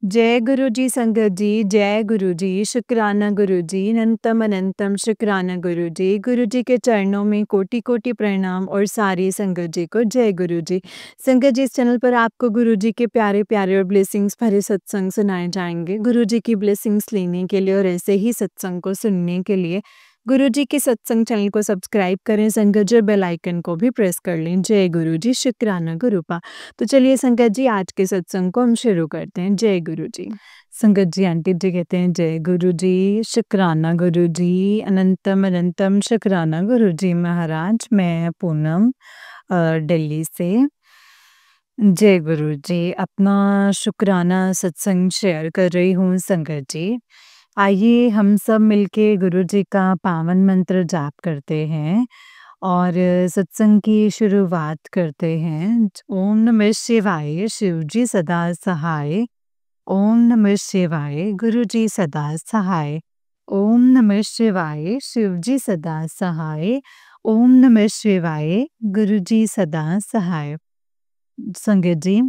जय गुरु जी संगत जी, जय गुरु जी, शुक्राना गुरु जी, अनंतम अनंतम शुक्राना गुरु जी के चरणों में कोटि कोटि प्रणाम और सारी संगत जी को जय गुरु जी। संगत जी, इस चैनल पर आपको गुरु जी के प्यारे प्यारे और ब्लेसिंग्स भरे सत्संग सुनाए जाएंगे। गुरु जी की ब्लेसिंग्स लेने के लिए और ऐसे ही सत्संग को सुनने के लिए गुरु जी के सत्संग चैनल को सब्सक्राइब करें संगत जी, बेल आइकन को भी प्रेस कर लें। जय गुरु जी, शुक्राना गुरुपा। तो चलिए संगत जी, आज के सत्संग को हम शुरू करते हैं। जय गुरु जी। संगत जी, आंटी जी कहते हैं जय गुरु जी, शुक्राना गुरु जी, अनंतम अनंतम शुक्राना गुरु जी महाराज। मैं पूनम दिल्ली से। जय गुरु जी, अपना शुक्राना सत्संग शेयर कर रही हूँ संगत जी। आइए हम सब मिलके गुरु जी का पावन मंत्र जाप करते हैं और सत्संग की शुरुआत करते हैं। ओम नमः शिवाय, शिव जी सदा सहाय। ओम नमः शिवाय, गुरु जी सदा सहाय। ओम नमः शिवाय, शिव जी सदा सहाय। ओम नमः शिवाय, गुरु जी सदा सहाय। संगत जी,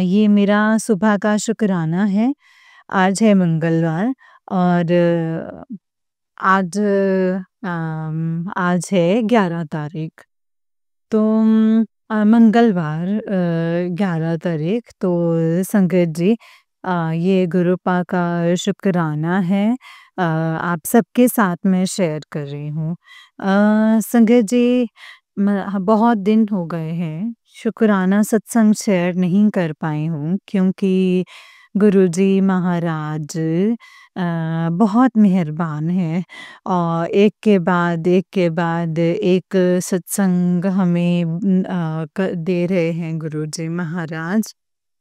ये मेरा सुबह का शुक्राना है। आज है मंगलवार और आज है 11 तारीख। तो मंगलवार 11 तारीख, तो संगत जी, ये गुरुपा का शुक्राना है। आप सबके साथ में शेयर कर रही हूँ। संगत जी, बहुत दिन हो गए हैं शुक्राना सत्संग शेयर नहीं कर पाई हूँ, क्योंकि गुरुजी महाराज बहुत मेहरबान हैं और एक के बाद एक सत्संग हमें दे रहे हैं गुरुजी महाराज।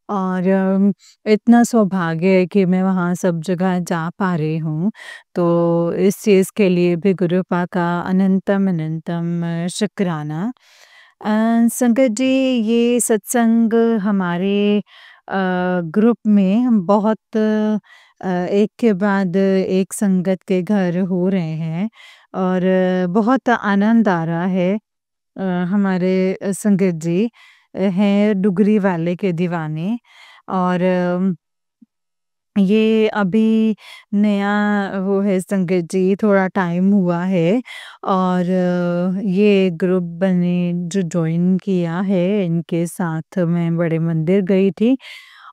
और इतना सौभाग्य है कि मैं वहाँ सब जगह जा पा रही हूँ। तो इस चीज़ के लिए भी गुरुपा का अनंतम अनंतम शुक्राना। संगत जी, ये सत्संग हमारे ग्रुप में हम बहुत एक के बाद एक संगत के घर हो रहे हैं और बहुत आनंद आ रहा है। हमारे संगत जी हैं डुगरी वाले के दीवाने और ये अभी नया वो है संगत जी, थोड़ा टाइम हुआ है और ये ग्रुप बने जो जॉइन किया है, इनके साथ मैं बड़े मंदिर गई थी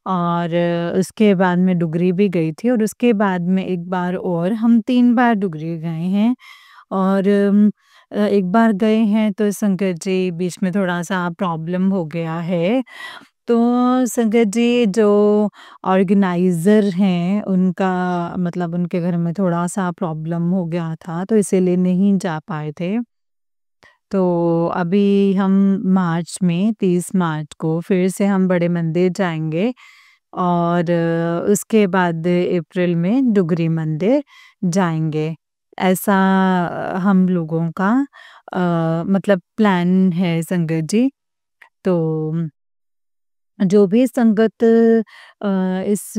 और उसके बाद मैं डुगरी भी गई थी और उसके बाद में एक बार और हम 3 बार डुगरी गए हैं और एक बार गए हैं तो संगत जी बीच में थोड़ा-सा प्रॉब्लम हो गया है। तो संगत जी, जो ऑर्गेनाइज़र हैं उनका मतलब उनके घर में थोड़ा-सा प्रॉब्लम हो गया था, तो इसीलिए नहीं जा पाए थे। तो अभी हम मार्च में 30 मार्च को फिर से हम बड़े मंदिर जाएँगे और उसके बाद अप्रैल में डुगरी मंदिर जाएँगे। ऐसा हम लोगों का मतलब प्लान है संगत जी। तो जो भी संगत इस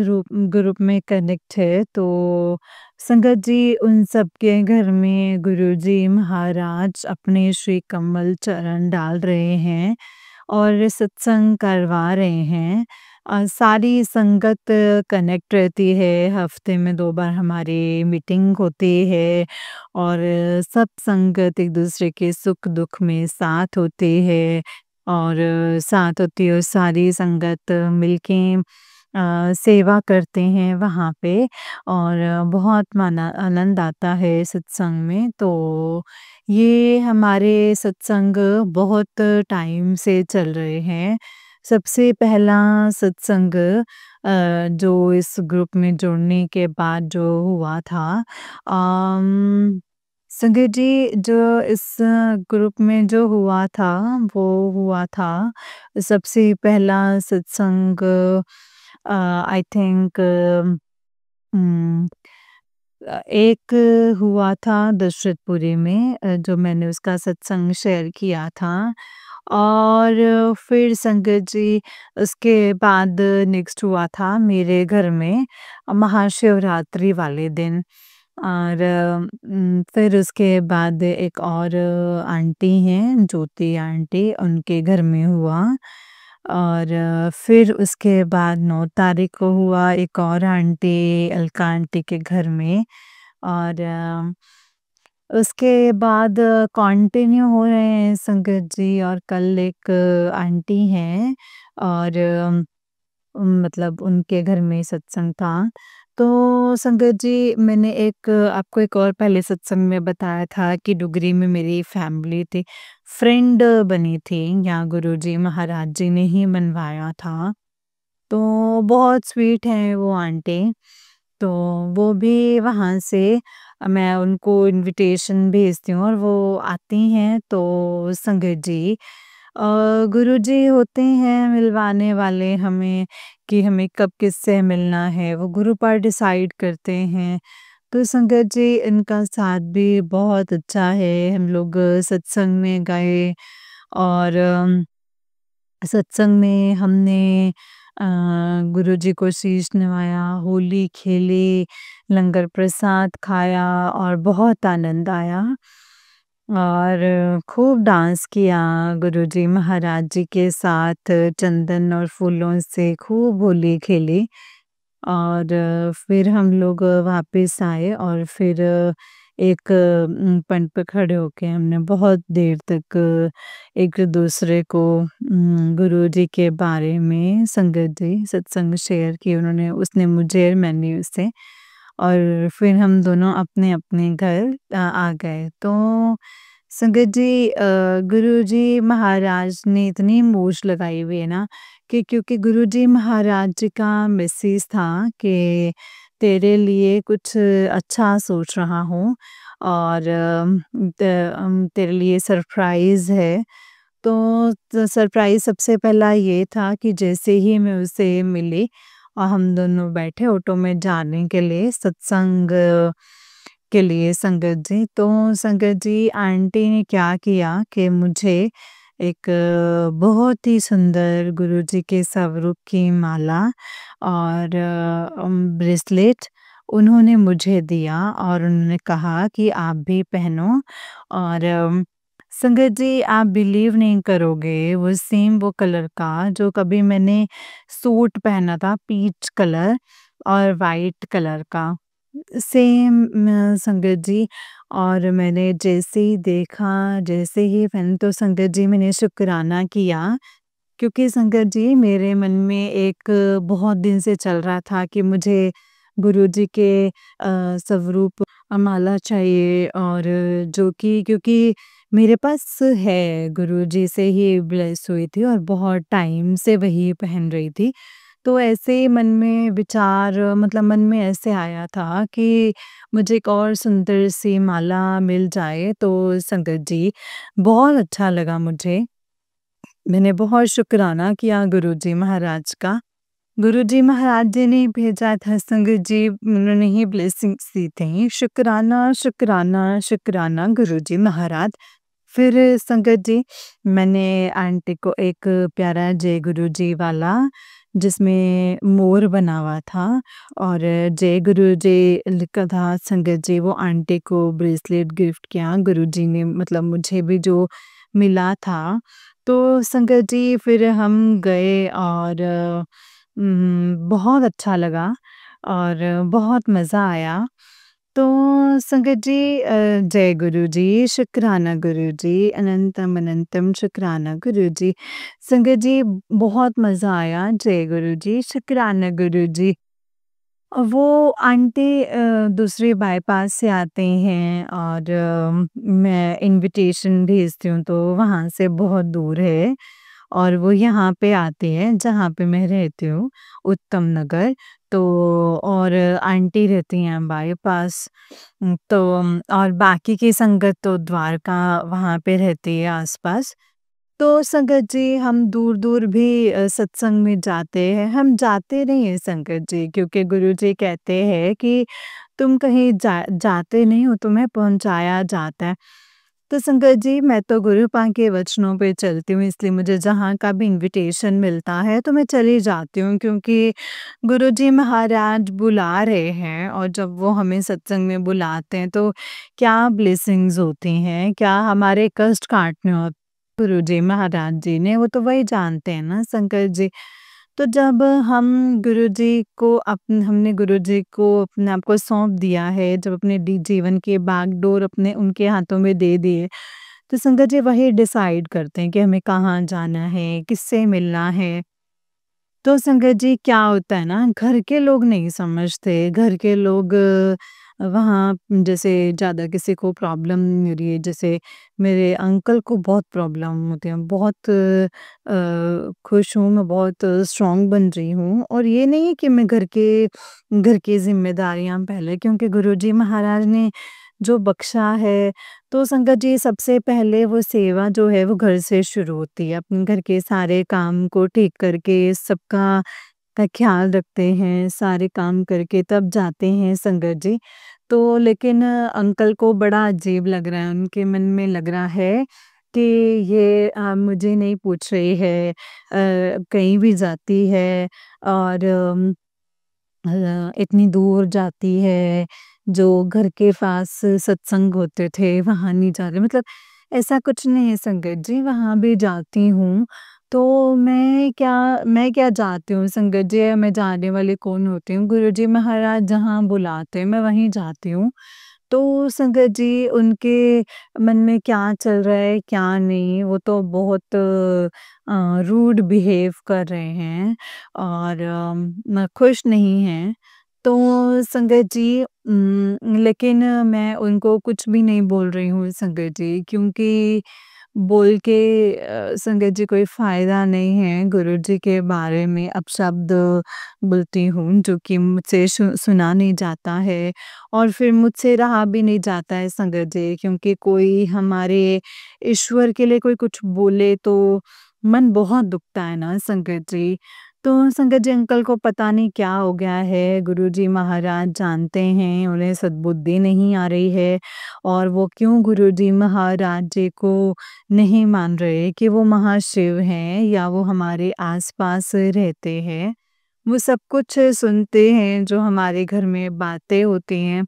ग्रुप में कनेक्ट है, तो संगत जी उन सबके घर में गुरुजी महाराज अपने श्री कमल चरण डाल रहे हैं और सत्संग करवा रहे हैं। सारी संगत कनेक्ट रहती है, हफ्ते में 2 बार हमारी मीटिंग होती है और सब संगत एक दूसरे के सुख दुख में साथ होती है और साथ होती है और सारी संगत मिलके सेवा करते हैं वहाँ पे और बहुत माना आनंद आता है सत्संग में। तो ये हमारे सत्संग बहुत टाइम से चल रहे हैं। सबसे पहला सत्संग जो इस ग्रुप में जुड़ने के बाद जो हुआ था, संगत जी, जो इस ग्रुप में जो हुआ था, वो हुआ था सबसे पहला सत्संग आई थिंक उम, एक हुआ था दशरथपुरी में, जो मैंने उसका सत्संग शेयर किया था और फिर संगत जी उसके बाद नेक्स्ट हुआ था मेरे घर में महाशिवरात्रि वाले दिन और फिर उसके बाद एक और आंटी हैं, ज्योति आंटी, उनके घर में हुआ। और फिर उसके बाद 9 तारीख को हुआ एक और आंटी अलका आंटी के घर में और उसके बाद कंटिन्यू हो रहे हैं संगत जी और कल एक आंटी हैं और मतलब उनके घर में सत्संग था। तो संगत जी मैंने एक आपको एक और पहले सत्संग में बताया था कि डुगरी में मेरी फैमिली थी, फ्रेंड बनी थी, यहाँ गुरुजी महाराज जी ने ही बनवाया था। तो बहुत स्वीट हैं वो आंटी, तो वो भी वहाँ से मैं उनको इन्विटेशन भेजती हूँ और वो आती हैं तो संगत जी गुरुजी होते हैं मिलवाने वाले हमें कि हमें कब किससे मिलना है, वो गुरु पार डिसाइड करते हैं। तो संगत जी इनका साथ भी बहुत अच्छा है, हम लोग सत्संग में गए और सत्संग में हमने गुरुजी को शीश नवाया, होली खेली, लंगर प्रसाद खाया और बहुत आनंद आया। और खूब डांस किया गुरुजी महाराज जी के साथ चंदन और फूलों से खूब होली खेली और फिर हम लोग वापस आए और फिर एक पंट पे खड़े होके हमने बहुत देर तक एक दूसरे को गुरुजी के बारे में संगत जी सत्संग शेयर किए उन्होंने उसने मुझे और मैंने उससे और फिर हम दोनों अपने-अपने घर आ गए। तो संगत जी गुरुजी महाराज ने इतनी मूछ लगाई हुई है ना कि क्योंकि गुरुजी महाराज जी का मैसेज था कि तेरे लिए कुछ अच्छा सोच रहा हूँ और तेरे लिए सरप्राइज़ है। तो सरप्राइज़ सबसे पहला ये था कि जैसे ही मैं उससे मिली और हम दोनों बैठे ऑटो में जाने के लिए सत्संग के लिए संगत जी। तो संगत जी आंटी ने क्या किया कि मुझे एक बहुत ही सुंदर गुरुजी के स्वरूप की माला और ब्रेसलेट उन्होंने मुझे दिया और उन्होंने कहा कि आप भी पहनो और संगत जी आप बिलीव नहीं करोगे वो सेम वो कलर का जो कभी मैंने सूट पहना था पीच कलर और वाइट कलर का सेम संगत जी और मैंने जैसे ही देखा जैसे ही पहना तो संगत जी मैंने शुक्राना किया क्योंकि संगत जी मेरे मन में एक बहुत दिन से चल रहा था कि मुझे गुरुजी के स्वरूप माला चाहिए और जो कि क्योंकि मेरे पास है गुरुजी से ही ब्लेस हुई थी और बहुत टाइम से वही पहन रही थी। तो ऐसे ही मन में विचार मतलब मन में ऐसे आया था कि मुझे एक और सुंदर सी माला मिल जाए तो संगत जी बहुत अच्छा लगा मुझे। मैंने बहुत शुक्राना किया गुरुजी महाराज का। गुरुजी महाराज जी ने भेजा था संगत जी उन्होंने ही ब्लेसिंग्स दी थी। शुक्राना, शुक्राना, शुक्राना गुरुजी महाराज। फिर संगत जी मैंने आंटी को एक प्यारा जय गुरुजी वाला जिसमें मोर बना हुआ था और जय गुरुजी लिखा था संगत जी वो आंटी को ब्रेसलेट गिफ्ट किया गुरुजी ने मतलब मुझे भी जो मिला था। तो संगत जी फिर हम गए और बहुत अच्छा लगा और बहुत मज़ा आया। तो संगत जी जय गुरुजी, शुक्राना गुरुजी, अनंतम अनंतम शुक्राना गुरुजी। संगत जी बहुत मज़ा आया, जय गुरुजी, शुक्राना गुरुजी। वो आंटी दूसरे बाईपास से आते हैं और मैं इन्विटेशन भेजती हूँ तो वहाँ से बहुत दूर है और वो यहाँ पे आते हैं जहाँ पे मैं रहती हूँ, उत्तम नगर। तो और आंटी रहती हैं बाईपास तो और बाकी की संगत तो द्वारका वहाँ पे रहती है आस-पास। तो संगत जी हम दूर-दूर भी सत्संग में जाते हैं। हम जाते नहीं हैं संगत जी क्योंकि गुरुजी कहते हैं कि तुम कहीं जाते नहीं हो, तुम्हें पहुँचाया जाता है। तो संगत जी मैं तो गुरुपां के वचनों पे चलती हूँ इसलिए मुझे जहाँ का भी इन्विटेशन मिलता है तो मैं चली जाती हूँ क्योंकि गुरुजी महाराज बुला रहे हैं और जब वो हमें सत्संग में बुलाते हैं तो क्या ब्लेसिंग्स होती हैं, क्या हमारे कष्ट काटने होते गुरुजी महाराज जी ने, वो तो वही जानते हैं ना शंकर जी। तो जब हम गुरुजी को हमने गुरुजी को अपने आप को सौंप दिया है, जब अपने जीवन की बागडोर अपने उनके हाथों में दे दिए, तो शंकर जी वही डिसाइड करते हैं कि हमें कहाँ जाना है, किससे मिलना है। तो संगत जी क्या होता है ना, घर के लोग नहीं समझते, घर के लोग वहाँ जैसे ज़्यादा किसी को प्रॉब्लम हो रही है, जैसे मेरे अंकल को बहुत प्रॉब्लम होती है, बहुत खुश हूँ, मैं बहुत स्ट्रॉन्ग बन रही हूँ और ये नहीं है कि मैं घर की ज़िम्मेदारियाँ पहले, क्योंकि गुरुजी महाराज ने जो बख्शा है, तो संगत जी सबसे पहले वो सेवा जो है वो घर से शुरू होती है। अपने घर के सारे काम को ठीक करके सबका का ख़्याल रखते हैं, सारे काम करके तब जाते हैं संगत जी। तो लेकिन अंकल को बड़ा अजीब लग रहा है, उनके मन में लग रहा है कि ये मुझे नहीं पूछ रही है, कहीं भी जाती है और इतनी दूर जाती है, जो घर के पास सत्संग होते थे, वहाँ नहीं जा रही। मतलब ऐसा कुछ नहीं है संगत जी, वहाँ भी जाती हूँ। तो मैं क्या जाती हूँ संगत जी, मैं जाने वाली कौन होती हूँ? गुरुजी महाराज जहाँ बुलाते हैं, मैं वहीं जाती हूँ। तो संगत जी उनके मन में क्या चल रहा है, क्या नहीं, वो तो बहुत रूड बिहेव कर रहे हैं और खुश नहीं हैं। तो संगत जी लेकिन मैं उनको कुछ भी नहीं बोल रही हूँ संगत जी, क्योंकि बोल के संगत जी कोई फ़ायदा नहीं है, गुरुजी के बारे में अपशब्द बोलती हूँ जो कि मुझसे सुना नहीं जाता है और फिर मुझसे रहा भी नहीं जाता है संगत जी, क्योंकि कोई हमारे ईश्वर के लिए कोई कुछ बोले तो मन बहुत दुखता है ना संगत जी। तो संगत जी अंकल को पता नहीं क्या हो गया है, गुरुजी महाराज जानते हैं उन्हें सद्बुद्धि नहीं आ रही है और वो क्यों गुरुजी महाराज जी को नहीं मान रहे कि वो महाशिव हैं या वो हमारे आस-पास रहते हैं। वो सब कुछ सुनते हैं जो हमारे घर में बातें होती हैं।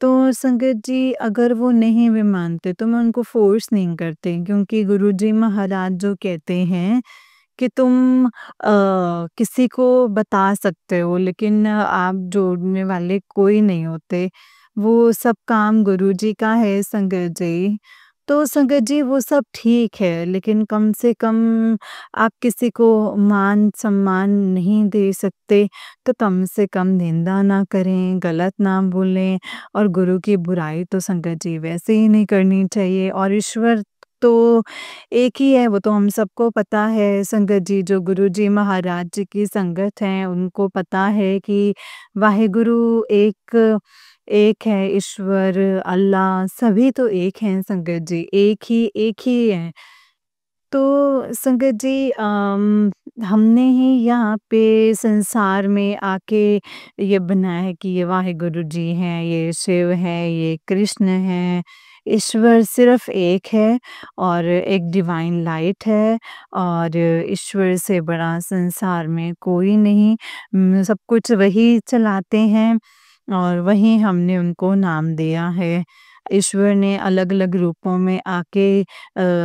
तो संगत जी अगर वो नहीं भी मानते तो मैं उनको फ़ोर्स नहीं करती, क्योंकि गुरुजी महाराज जो कहते हैं कि तुम किसी को बता सकते हो लेकिन आप जोड़ने वाले कोई नहीं होते। वो सब काम गुरुजी का है संगत जी। तो संगत जी वो सब ठीक है, लेकिन कम से कम आप किसी को मान-सम्मान नहीं दे सकते, तो कम से कम निंदा ना करें, गलत ना बोलें और गुरु की बुराई तो संगत जी वैसे ही नहीं करनी चाहिए और ईश्वर तो एक ही है, वो तो हम सबको पता है संगत जी, जो गुरुजी महाराज जी की संगत हैं, उनको पता है कि वाहेगुरु एक एक है ईश्वर, अल्लाह सभी तो एक हैं संगत जी, एक ही हैं। तो संगत जी हमने ही यहाँ पे संसार में आके ये बनाया है कि ये वाहेगुरु जी हैं, ये शिव है, ये कृष्ण हैं। ईश्वर सिर्फ़ एक है और एक डिवाइन लाइट है और ईश्वर से बड़ा संसार में कोई नहीं। सब कुछ वही चलाते हैं और वही हमने उनको नाम दिया है। ईश्वर ने अलग-अलग रूपों में आके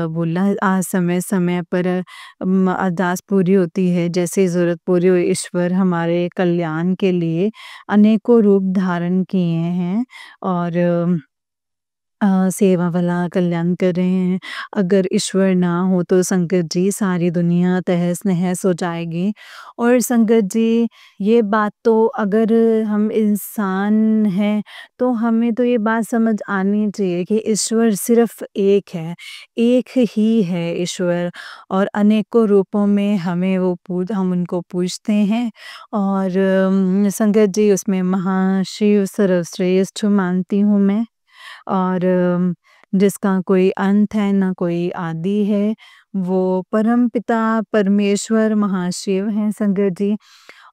बोला समय-समय पर अरदास पूरी होती है, जैसे ज़रूरत पूरी हुई ईश्वर हमारे कल्याण के लिए अनेकों रूप धारण किए हैं और सेवा वाला कल्याण कर रहे हैं। अगर ईश्वर ना हो तो संगत जी सारी दुनिया तहस-नहस हो जाएगी और संगत जी ये बात तो अगर हम इंसान हैं, तो हमें तो ये बात समझ आनी चाहिए कि ईश्वर सिर्फ़ एक है, एक ही है ईश्वर और अनेकों रूपों में हम उनको पूजते हैं और संगत जी उसमें महाशिव सर्वश्रेष्ठ मानती हूँ मैं। और जिसका कोई अंत है ना कोई आदि है, वो परमपिता परमेश्वर महाशिव हैं संगत जी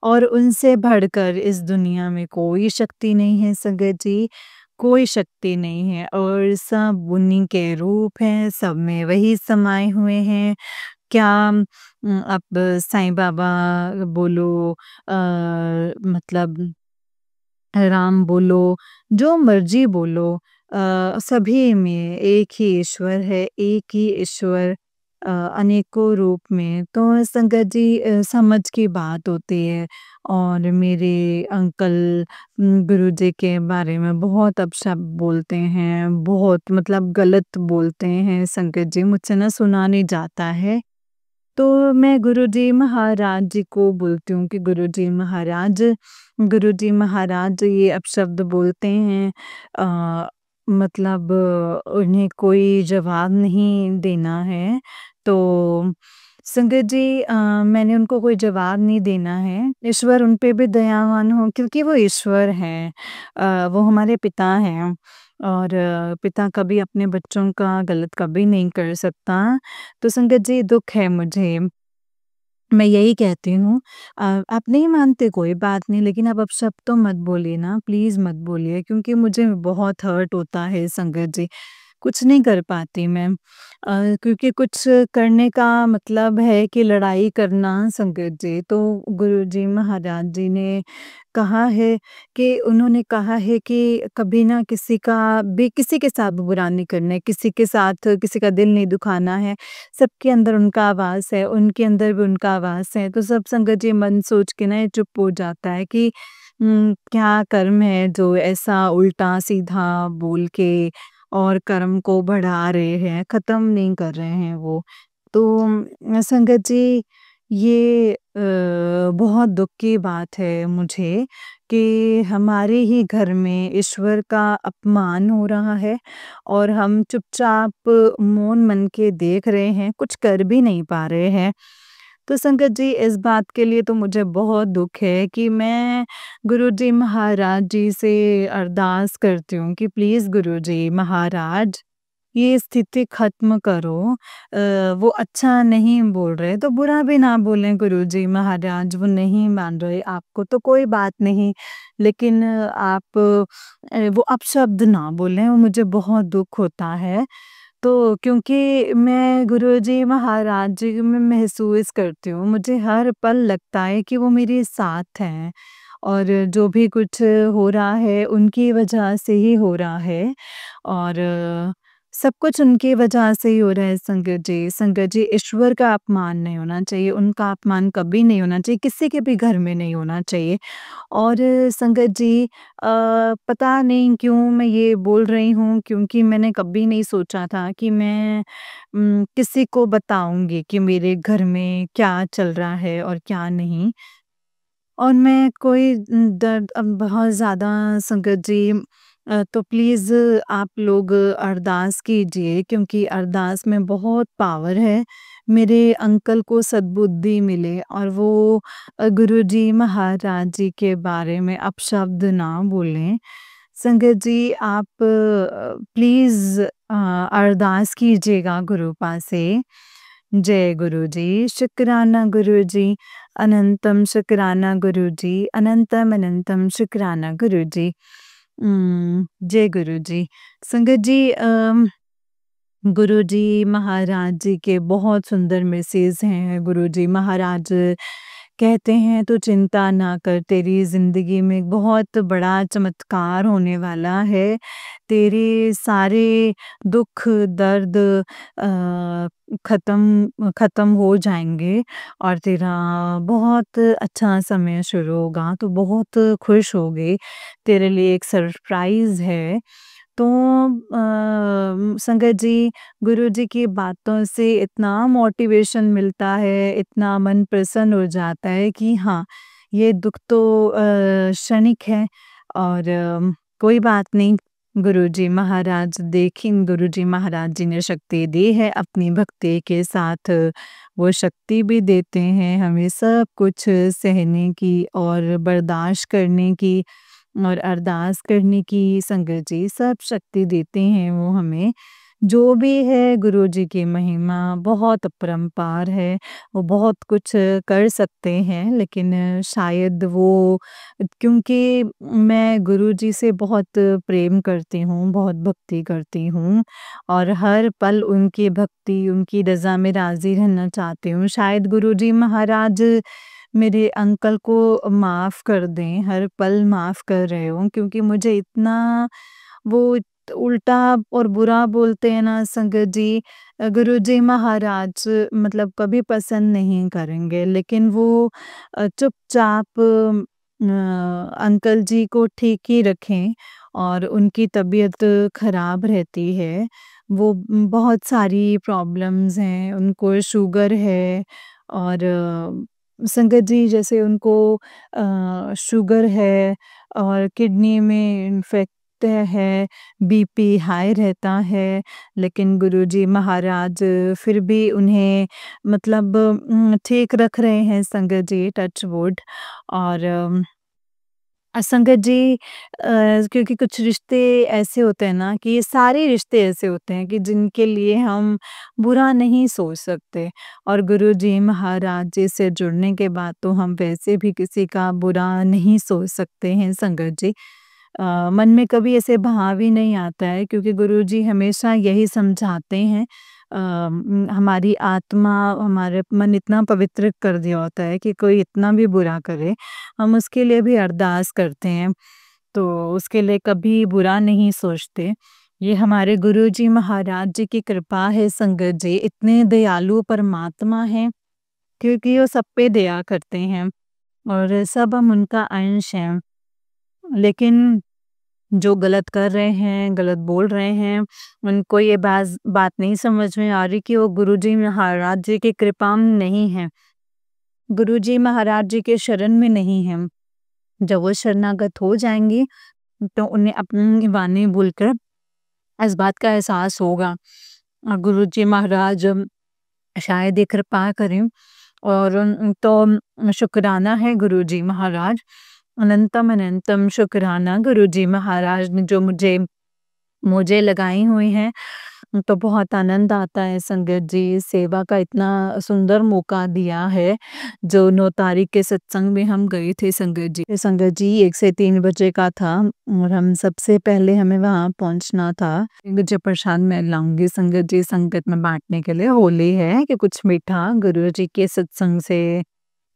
और उनसे बढ़कर इस दुनिया में कोई शक्ति नहीं है संगत जी, कोई शक्ति नहीं है और सब उन्हीं के रूप हैं, सब में वही समाये हुए हैं। क्या अब साईं बाबा बोलो मतलब राम बोलो, जो मर्ज़ी बोलो सभी में एक ही ईश्वर है, एक ही ईश्वर अनेकों रूप में। तो संगत जी समझ की बात होती है और मेरे अंकल गुरुजी के बारे में बहुत अपशब्द बोलते हैं, बहुत मतलब गलत बोलते हैं संगत जी, मुझसे ना सुना नहीं जाता है। तो मैं गुरुजी महाराज जी को बोलती हूँ कि गुरुजी महाराज ये अपशब्द बोलते हैं, मतलब उन्हें कोई जवाब नहीं देना है। तो संगत जी मैंने उनको कोई जवाब नहीं देना है। ईश्वर उन पे भी दयावान हो क्योंकि वो ईश्वर हैं। वो हमारे पिता हैं और पिता कभी अपने बच्चों का गलत कभी नहीं कर सकता। तो संगत जी दुःख है मुझे। मैं यही कहती हूँ आप नहीं मानते कोई बात नहीं लेकिन आप अपशब्द तो मत बोलिए ना, प्लीज़ मत बोलिए क्योंकि मुझे बहुत हर्ट होता है संगत जी। कुछ नहीं कर पाती मैं क्योंकि कुछ करने का मतलब है कि लड़ाई करना संगत जी। तो गुरुजी महाराज जी ने कहा है कि उन्होंने कहा है कि कभी ना किसी के साथ भी बुरा नहीं करना है, किसी के साथ किसी का दिल नहीं दुखाना है। सबके अंदर उनका आवाज़ है, उनके अंदर भी उनका आवाज़ है। तो सब संगत जी मन सोच के ना ये चुप हो जाता है कि क्या कर्म है जो ऐसा उल्टा-सीधा बोल के और कर्म को बढ़ा रहे हैं, ख़त्म नहीं कर रहे हैं वो। तो संगत जी ये बहुत दुःख की बात है मुझे कि हमारे ही घर में ईश्वर का अपमान हो रहा है और हम चुपचाप मौन मन के देख रहे हैं, कुछ कर भी नहीं पा रहे हैं। तो संगत जी इस बात के लिए तो मुझे बहुत दुःख है कि मैं गुरुजी महाराज जी से अरदास करती हूँ कि प्लीज़ गुरुजी महाराज ये स्थिति ख़त्म करो। वो अच्छा नहीं बोल रहे तो बुरा भी ना बोलें गुरुजी महाराज, वो नहीं मान रहे आपको तो कोई बात नहीं। लेकिन आप वो अपशब्द ना बोलें, वो मुझे बहुत दुःख होता है। तो क्योंकि मैं गुरुजी महाराज जी में महसूस करती हूँ, मुझे हर पल लगता है कि वो मेरे साथ हैं और जो भी कुछ हो रहा है उनकी वजह से ही हो रहा है और सब कुछ उनकी वजह से ही हो रहा है संगत जी। संगत जी ईश्वर का अपमान नहीं होना चाहिए, उनका अपमान कभी नहीं होना चाहिए, किसी के भी घर में नहीं होना चाहिए। और संगत जी पता नहीं क्यों मैं ये बोल रही हूँ क्योंकि मैंने कभी नहीं सोचा था कि मैं किसी को बताऊँगी कि मेरे घर में क्या चल रहा है और क्या नहीं। और मैं कोई दर्द अब बहुत ज़्यादा संगत जी तो प्लीज़ आप लोग अरदास कीजिए क्योंकि अरदास में बहुत पावर है। मेरे अंकल को सद्बुद्धि मिले और वो गुरुजी महाराज जी के बारे में अपशब्द ना बोलें। संगत जी आप प्लीज़ अरदास कीजिएगा गुरुपा से। जय गुरुजी, शुक्राना गुरुजी, अनंतम शुक्राना गुरुजी, अनंतम अनंतम शुक्राना गुरुजी। जय गुरुजी। संगत जी गुरुजी महाराज जी के बहुत सुंदर मैसेज हैं। गुरुजी महाराज कहते हैं तू चिंता ना कर, तेरी ज़िंदगी में बहुत बड़ा चमत्कार होने वाला है। तेरे सारे दुःख, दर्द ख़त्म हो जाएँगे और तेरा बहुत अच्छा समय शुरू होगा, तू बहुत खुश होगी। तेरे लिए एक सरप्राइज़ है। तो संगत जी, गुरुजी की बातों से इतना मोटिवेशन मिलता है, इतना मन प्रसन्न हो जाता है कि हाँ, ये दुःख तो क्षणिक है और कोई बात नहीं, गुरुजी महाराज जी ने शक्ति दी है अपनी भक्ति के साथ, वो शक्ति भी देते हैं हमें सब कुछ सहने की और बर्दाश्त करने की और अरदास करने की संगत जी सब शक्ति देते हैं वो हमें। जो भी है गुरुजी की महिमा बहुत अपरंपार है, वो बहुत कुछ कर सकते हैं लेकिन शायद वो क्योंकि मैं गुरुजी से बहुत प्रेम करती हूँ, बहुत भक्ति करती हूँ और हर पल उनकी भक्ति, उनकी रज़ा में राज़ी रहना चाहती हूँ। शायद गुरुजी महाराज मेरे अंकल को माफ़ कर दें, हर पल माफ़ कर रहे हों क्योंकि मुझे इतना वो उल्टा और बुरा बोलते हैं ना संगत जी, गुरुजी महाराज मतलब कभी पसंद नहीं करेंगे, लेकिन वो चुपचाप अंकल जी को ठीक ही रखें और उनकी तबीयत खराब रहती है। वो बहुत सारी प्रॉब्लम्स हैं, उनको शुगर है और संगत जी जैसे उनको शुगर है और किडनी में इन्फेक्ट है, बीपी हाई रहता है, लेकिन गुरुजी महाराज फिर भी उन्हें मतलब ठीक रख रहे हैं संगत जी, टच वुड। और संगत जी क्योंकि कुछ रिश्ते ऐसे होते हैं ना कि ये सारे रिश्ते ऐसे होते हैं कि जिनके लिए हम बुरा नहीं सोच सकते, और गुरुजी महाराज जी से जुड़ने के बाद तो हम वैसे भी किसी का बुरा नहीं सोच सकते हैं संगत जी। मन में कभी ऐसे भाव ही नहीं आता है, क्योंकि गुरुजी हमेशा यही समझाते हैं, हमारी आत्मा, हमारे मन इतना पवित्र कर दिया होता है कि कोई इतना भी बुरा करे, हम उसके लिए भी अरदास करते हैं, तो उसके लिए कभी बुरा नहीं सोचते। ये हमारे गुरुजी महाराज जी की कृपा है संगत जी, इतने दयालु परमात्मा हैं, क्योंकि वो सब पे दया करते हैं और सब हम उनका अंश हैं। लेकिन जो गलत कर रहे हैं, गलत बोल रहे हैं, उनको ये बात नहीं समझ में आ रही कि वो गुरुजी महाराज जी की कृपा में नहीं है, गुरुजी महाराज जी के शरण में नहीं है। जब वो शरणागत हो जाएँगे, तो उन्हें अपनी वाणी बोलकर इस बात का एहसास होगा। गुरुजी महाराज शायद ये कृपा करें, और तो शुक्राना है गुरुजी महाराज, अनंतम अनंतम शुक्राना गुरुजी महाराज ने जो मुझे मोजें लगाई हुई हैं। तो बहुत आनंद आता है संगत जी, सेवा का इतना सुंदर मौका दिया है, जो 9 तारीख के सत्संग में हम गए थे संगत जी। संगत जी 1 से 3 बजे का था और हम सबसे पहले हमें वहाँ पहुँचना था। मुझे प्रसाद मैं लाऊँगी संगत जी संगत में बाँटने के लिए, होली है कि कुछ मीठा गुरुजी के सत्संग से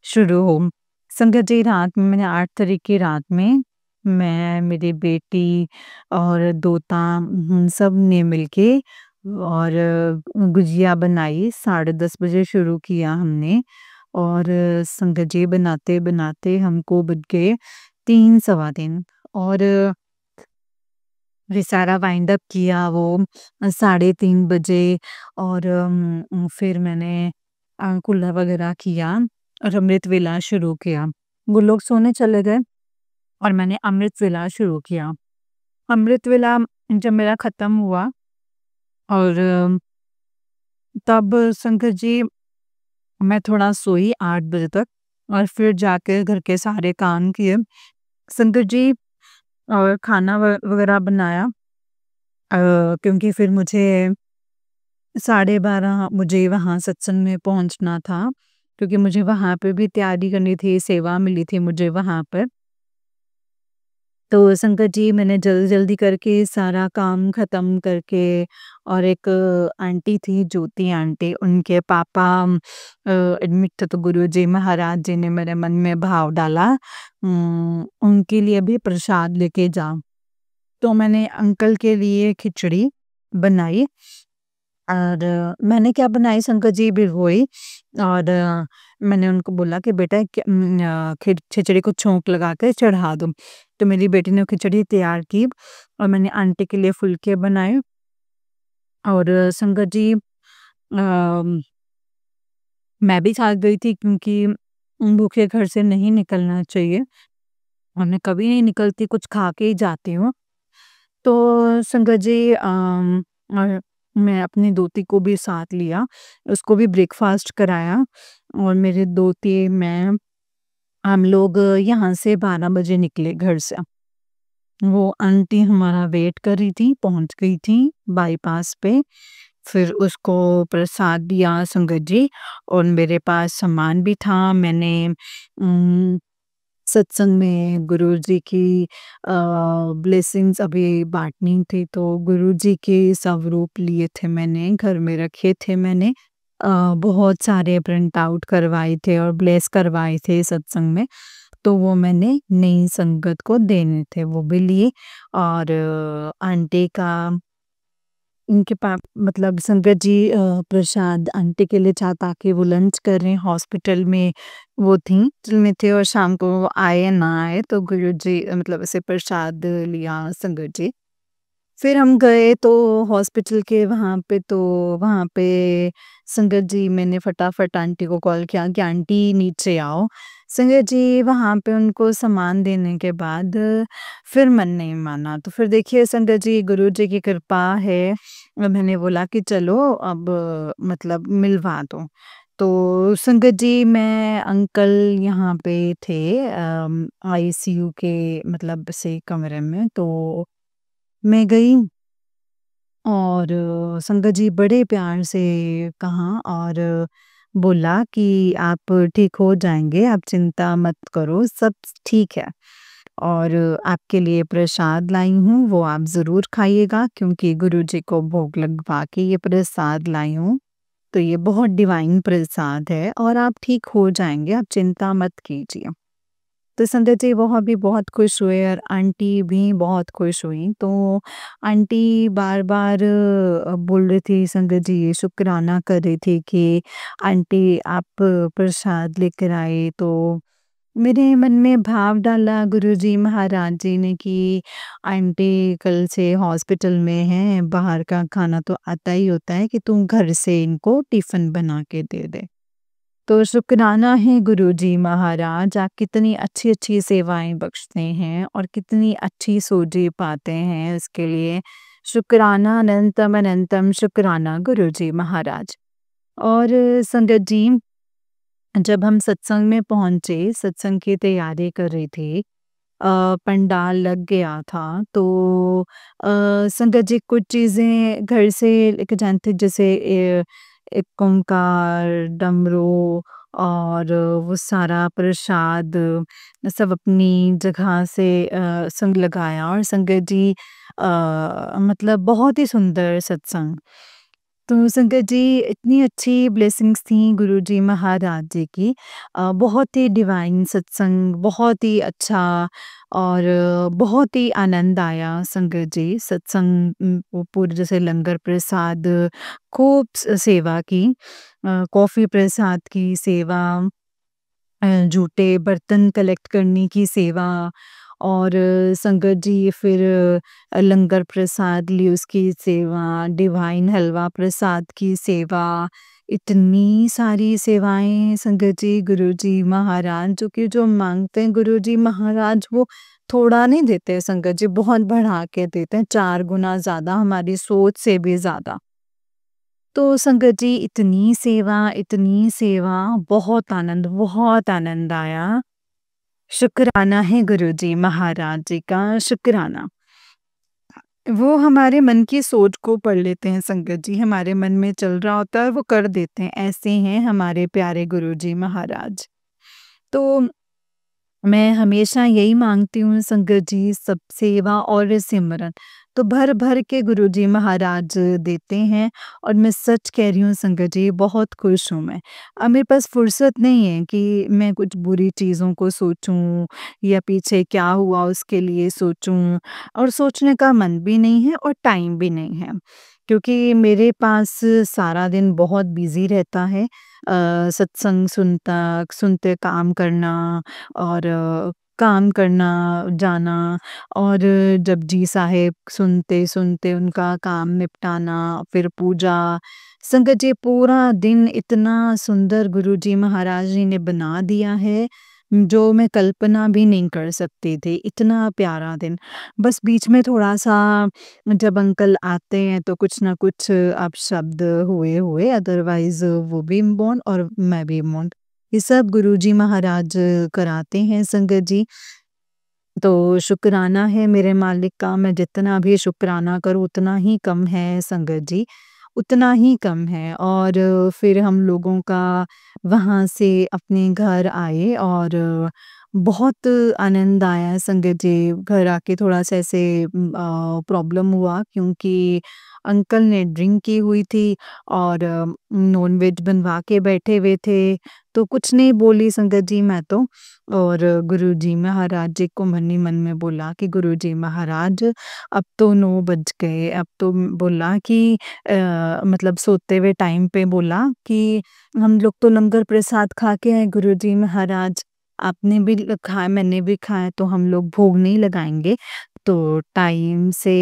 शुरू हो। संगत जी रात में मैंने 8 तारीख की रात में मैं, मेरी बेटी और दोता सब ने मिलके और गुजिया बनाई, 10:30 बजे शुरू किया हमने, और संगत जी बनाते-बनाते हमको बज गए 3 सवा 3, और फिर सारा वाइंड अप किया वो 3:30 बजे, और फिर मैंने कुल्ला वगैरह किया और अमृत वेला शुरू किया। वो लोग सोने चले गए और मैंने अमृत वेला शुरू किया। अमृत वेला जब मेरा खत्म हुआ, और तब संगत जी मैं थोड़ा सोई 8 बजे तक, और फिर जाके घर के सारे काम किए। संगत जी और खाना वगैरह बनाया, क्योंकि फिर मुझे 12:30 मुझे वहाँ सत्संग में पहुँचना था, क्योंकि मुझे वहाँ पे भी तैयारी करनी थी, सेवा मिली थी मुझे वहाँ पर। तो संगत जी मैंने जल्दी-जल्दी करके सारा काम ख़त्म करके, और एक आंटी थी ज्योति आंटी, उनके पापा एडमिट थे, तो गुरुजी महाराज जी ने मेरे मन में भाव डाला उनके लिए भी प्रसाद लेके जाओ। तो मैंने अंकल के लिए खिचड़ी बनाई, और मैंने क्या बनाई संगत जी, भिगोई, और मैंने उनको बोला कि बेटा खिचड़ी को छोंक लगा के चढ़ा दो। तो मेरी बेटी ने खिचड़ी तैयार की और मैंने आंटी के लिए फुलके बनाए, और संगत जी मैं भी साथ गई थी, क्योंकि भूखे घर से नहीं निकलना चाहिए, और मैं कभी नहीं निकलती, कुछ खा के ही जाती हूँ। तो संगत जी मैं अपनी दोती को भी साथ लिया, उसको भी ब्रेकफ़ास्ट कराया, और मेरे दोती मैं हम लोग यहाँ से 12 बजे निकले घर से। वो आंटी हमारा वेट कर रही थी, पहुँच गई थी बाईपास पे। फिर उसको प्रसाद दिया संगत जी, और मेरे पास सामान भी था। मैंने सत्संग में गुरुजी की ब्लेसिंग्स अभी बाँटनी थी, तो गुरुजी के स्वरूप लिए थे मैंने, घर में रखे थे मैंने। बहुत सारे प्रिंट आउट करवाए थे और ब्लेस करवाए थे सत्संग में। तो वो मैंने नई संगत को देने थे, वो भी लिए। और आंटी का उनके पा मतलब संगत जी प्रसाद आंटी के लिए चाह ताकि वो लंच करें, हॉस्पिटल में वो थीं, हॉस्पिटल में थे और शाम को वो आए या ना आए तो गुरुजी मतलब ऐसे प्रसाद लिया संगत जी। फिर हम गए तो हॉस्पिटल के वहाँ पे संगत जी मैंने फटाफट आंटी को कॉल किया कि आंटी नीचे आओ। संगत जी वहाँ पे उनको सामान देने के बाद फिर मन नहीं माना। तो फिर देखिए संगत जी गुरुजी की कृपा है। मैंने बोला कि चलो अब मतलब मिलवा दो। तो संगत जी मैं अंकल यहाँ पे थे आईसीयू के मतलब से कमरे में तो मैं गई और संगत जी बड़े प्यार से कहा और बोला कि आप ठीक हो जाएँगे, आप चिंता मत करो, सब ठीक है। और आपके लिए प्रसाद लाई हूँ, वो आप ज़रूर खाइएगा क्योंकि गुरुजी को भोग लगवा के ये प्रसाद लाई हूँ। तो ये बहुत डिवाइन प्रसाद है और आप ठीक हो जाएँगे, आप चिंता मत कीजिए। तो संजय जी वो भी बहुत खुश हुए और आंटी भी बहुत खुश हुई। तो आंटी बार-बार बोल रही थी संगत जी ये शुक्राना कर रही थी कि आंटी आप प्रसाद लेकर आए। तो मेरे मन में भाव डाला गुरुजी महाराज जी ने कि आंटी कल से हॉस्पिटल में हैं, बाहर का खाना तो आता ही होता है कि तुम घर से इनको टिफ़िन बना के दे दे। तो शुक्राना है गुरुजी महाराज, आप कितनी अच्छी-अच्छी सेवाएँ बख्शते हैं और कितनी अच्छी सोझी पाते हैं, इसके लिए शुक्राना अनंतम अनंतम शुक्राना गुरुजी महाराज। और संगत जी, जब हम सत्संग में पहुँचे, सत्संग की तैयारी कर रही थी पंडाल लग गया था, तो संगत जी कुछ चीज़ें घर से लेके जानते जैसे एक ओंकार, डमरू और वो सारा प्रसाद सब अपनी जगह से संग लगाया और संगत जी मतलब बहुत ही सुंदर सत्संग। तो संगत जी इतनी अच्छी ब्लेसिंग्स थी गुरुजी महाराज जी की बहुत ही डिवाइन सत्संग, बहुत ही अच्छा और बहुत ही आनंद आया संगत जी सत्संग वो पूरे जैसे लंगर प्रसाद खूब सेवा की कॉफ़ी प्रसाद की सेवा जूठे बर्तन कलेक्ट करने की सेवा और संगत जी फिर लंगर प्रसाद ली उसकी सेवा, डिवाइन हलवा प्रसाद की सेवा, इतनी सारी सेवाएँ संगत जी गुरुजी महाराज जो कि जो माँगते हैं गुरुजी महाराज वो थोड़ा नहीं देते हैं संगत जी, बहुत बढ़ा के देते हैं, 4 गुना ज़्यादा हमारी सोच से भी ज़्यादा। तो संगत जी इतनी सेवा, बहुत आनंद आया। शुक्राना है गुरुजी महाराज जी का शुक्राना। वो हमारे मन की सोच को पढ़ लेते हैं संगत जी, हमारे मन में चल रहा होता है वो कर देते हैं, ऐसे हैं हमारे प्यारे गुरुजी महाराज। तो मैं हमेशा यही माँगती हूँ संगत जी सब सेवा और सिमरन तो भर-भर के गुरुजी महाराज देते हैं और मैं सच कह रही हूँ संगत जी बहुत खुश हूँ मैं। अब मेरे पास फुर्सत नहीं है कि मैं कुछ बुरी चीज़ों को सोचूँ या पीछे क्या हुआ उसके लिए सोचूँ और सोचने का मन भी नहीं है और टाइम भी नहीं है। क्योंकि मेरे पास सारा दिन बहुत बिज़ी रहता है सत्संग सुनते काम करना और काम करना, जाना और जपजी साहिब सुनते-सुनते उनका काम निपटाना, फिर पूजा। संगत जी पूरा दिन इतना सुंदर गुरुजी महाराज जी ने बना दिया है, जो मैं कल्पना भी नहीं कर सकती थी, इतना प्यारा दिन। बस बीच में थोड़ा-सा जब अंकल आते हैं तो कुछ ना कुछ अपशब्द हुए अदरवाइज़ वो भी मौन और मैं भी मौन। ये सब गुरुजी महाराज कराते हैं संगत जी। तो शुक्राना है मेरे मालिक का मैं जितना भी शुक्राना करूँ उतना ही कम है संगत जी, उतना ही कम है और फिर हम लोगों का वहाँ से अपने घर आए और बहुत आनंद आया संगत जी, घर आके थोड़ा-सा ऐसे प्रॉब्लम हुआ क्योंकि अंकल ने ड्रिंक की हुई थी और नॉन-वेज बनवा के बैठे हुए थे, तो कुछ नहीं बोली संगत जी मैं तो। और गुरुजी महाराज जी को मन ही मन में बोला कि गुरुजी महाराज अब तो 9 बज गए, अब तो बोला कि मतलब सोते हुए टाइम पे बोला कि हम लोग तो लंगर प्रसाद खा के आए गुरुजी महाराज, आपने भी खाया मैंने भी खाया तो हम लोग भोग नहीं लगाएँगे। तो टाइम से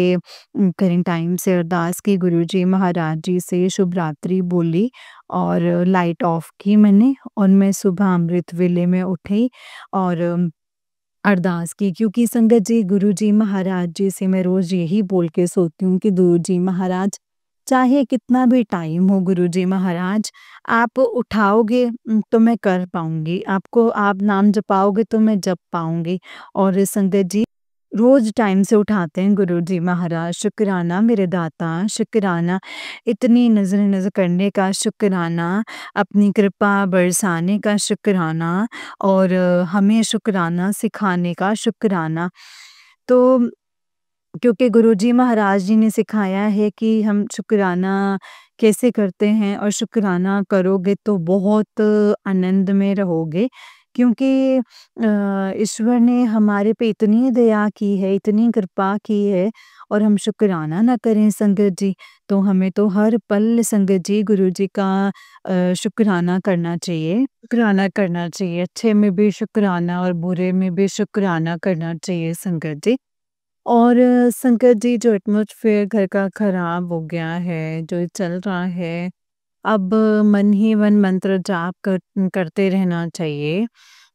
करीब टाइम से अरदास की गुरुजी महाराज जी से शुभ रात्रि बोली और लाइट ऑफ की मैंने और मैं सुबह अमृत वेले में उठी और अरदास की क्योंकि संगत जी गुरुजी महाराज जी से मैं रोज़ यही बोल के सोती हूँ कि गुरुजी महाराज चाहे कितना भी टाइम हो गुरुजी महाराज आप उठाओगे तो मैं कर पाऊँगी, आपको आप नाम जपाओगे तो मैं जप पाऊँगी। और संगत जी रोज़ टाइम से उठाते हैं गुरुजी महाराज, शुक्राना मेरे दाता, शुक्राना इतनी नज़र-नज़र करने का शुक्राना, अपनी कृपा बरसाने का शुक्राना और हमें शुक्राना सिखाने का शुक्राना। तो क्योंकि गुरुजी महाराज जी ने सिखाया है कि हम शुक्राना कैसे करते हैं और शुक्राना करोगे तो बहुत आनंद में रहोगे। क्योंकि ईश्वर ने हमारे पे इतनी दया की है, इतनी कृपा की है और हम शुक्राना ना करें संगत जी, तो हमें तो हर पल संगत जी गुरुजी का शुक्राना करना चाहिए। शुक्राना करना चाहिए, अच्छे में भी शुक्राना और बुरे में भी शुक्राना करना चाहिए संगत जी। और संकट जी जो एटमॉस्फेयर घर का खराब हो गया है, जो चल रहा है, अब मन ही मन मंत्र जाप करते रहना चाहिए।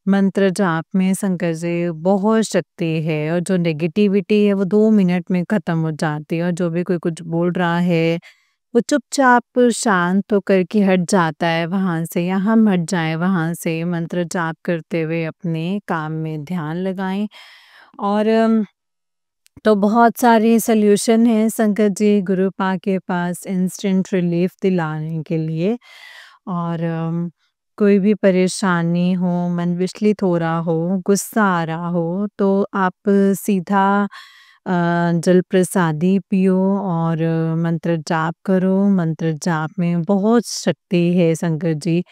मंत्र जाप में संकट जी बहुत शक्ति है और जो नेगेटिविटी है वो 2 मिनट में खत्म हो जाती है और जो भी कोई कुछ बोल रहा है, वो चुपचाप शांत होकर के हट जाता है वहाँ से या हम हट जाएँ वहाँ से। मंत्र जाप करते हुए अपने काम में ध्यान लगाएँ और तो बहुत सारे सॉल्यूशन हैं संकट जी गुरुपा के पास इंस्टेंट रिलीफ दिलाने के लिए और कोई भी परेशानी हो, मन विचलित हो रहा हो, गुस्सा आ रहा हो तो आप सीधा जल प्रसादी पियो और मंत्र जाप करो। मंत्र जाप में बहुत शक्ति है संकट जी।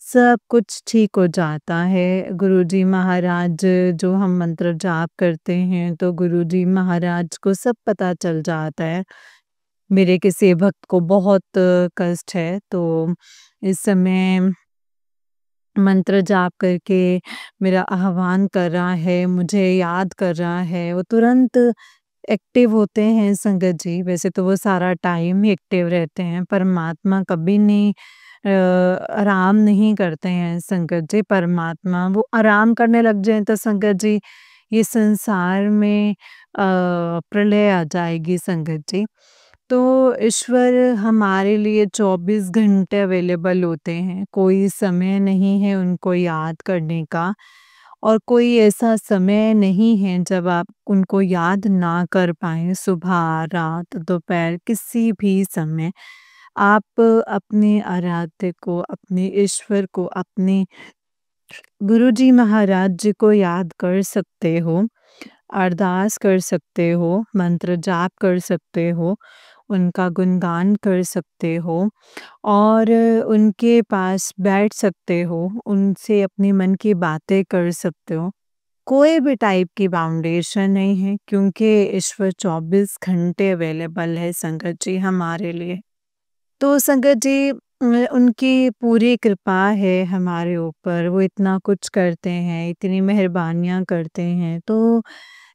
सब कुछ ठीक हो जाता है। गुरुजी महाराज जो हम मंत्र जाप करते हैं तो गुरुजी महाराज को सब पता चल जाता है। मेरे किसी भक्त को बहुत कष्ट है तो इस समय मंत्र जाप करके मेरा आह्वान कर रहा है, मुझे याद कर रहा है, वो तुरंत एक्टिव होते हैं संगत जी। वैसे तो वो सारा टाइम ही एक्टिव रहते हैं, परमात्मा कभी नहीं आराम नहीं करते हैं संगत जी। परमात्मा वो आराम करने लग जाएँ तो संगत जी ये संसार में प्रलय आ जाएगी संगत जी। तो ईश्वर हमारे लिए 24 घंटे अवेलेबल होते हैं, कोई समय नहीं है उनको याद करने का और कोई ऐसा समय नहीं है जब आप उनको याद ना कर पाएँ, सुबह, रात, दोपहर किसी भी समय। आप अपने आराध्य को, अपने ईश्वर को, अपने गुरुजी महाराज जी को याद कर सकते हो, अरदास कर सकते हो, मंत्र जाप कर सकते हो, उनका गुणगान कर सकते हो और उनके पास बैठ सकते हो, उनसे अपने मन की बातें कर सकते हो। कोई भी टाइप की बाउंडेशन नहीं है क्योंकि ईश्वर 24 घंटे अवेलेबल है संगत जी हमारे लिए। तो संगत जी उनकी पूरी कृपा है हमारे ऊपर, वो इतना कुछ करते हैं, इतनी मेहरबानियाँ करते हैं, तो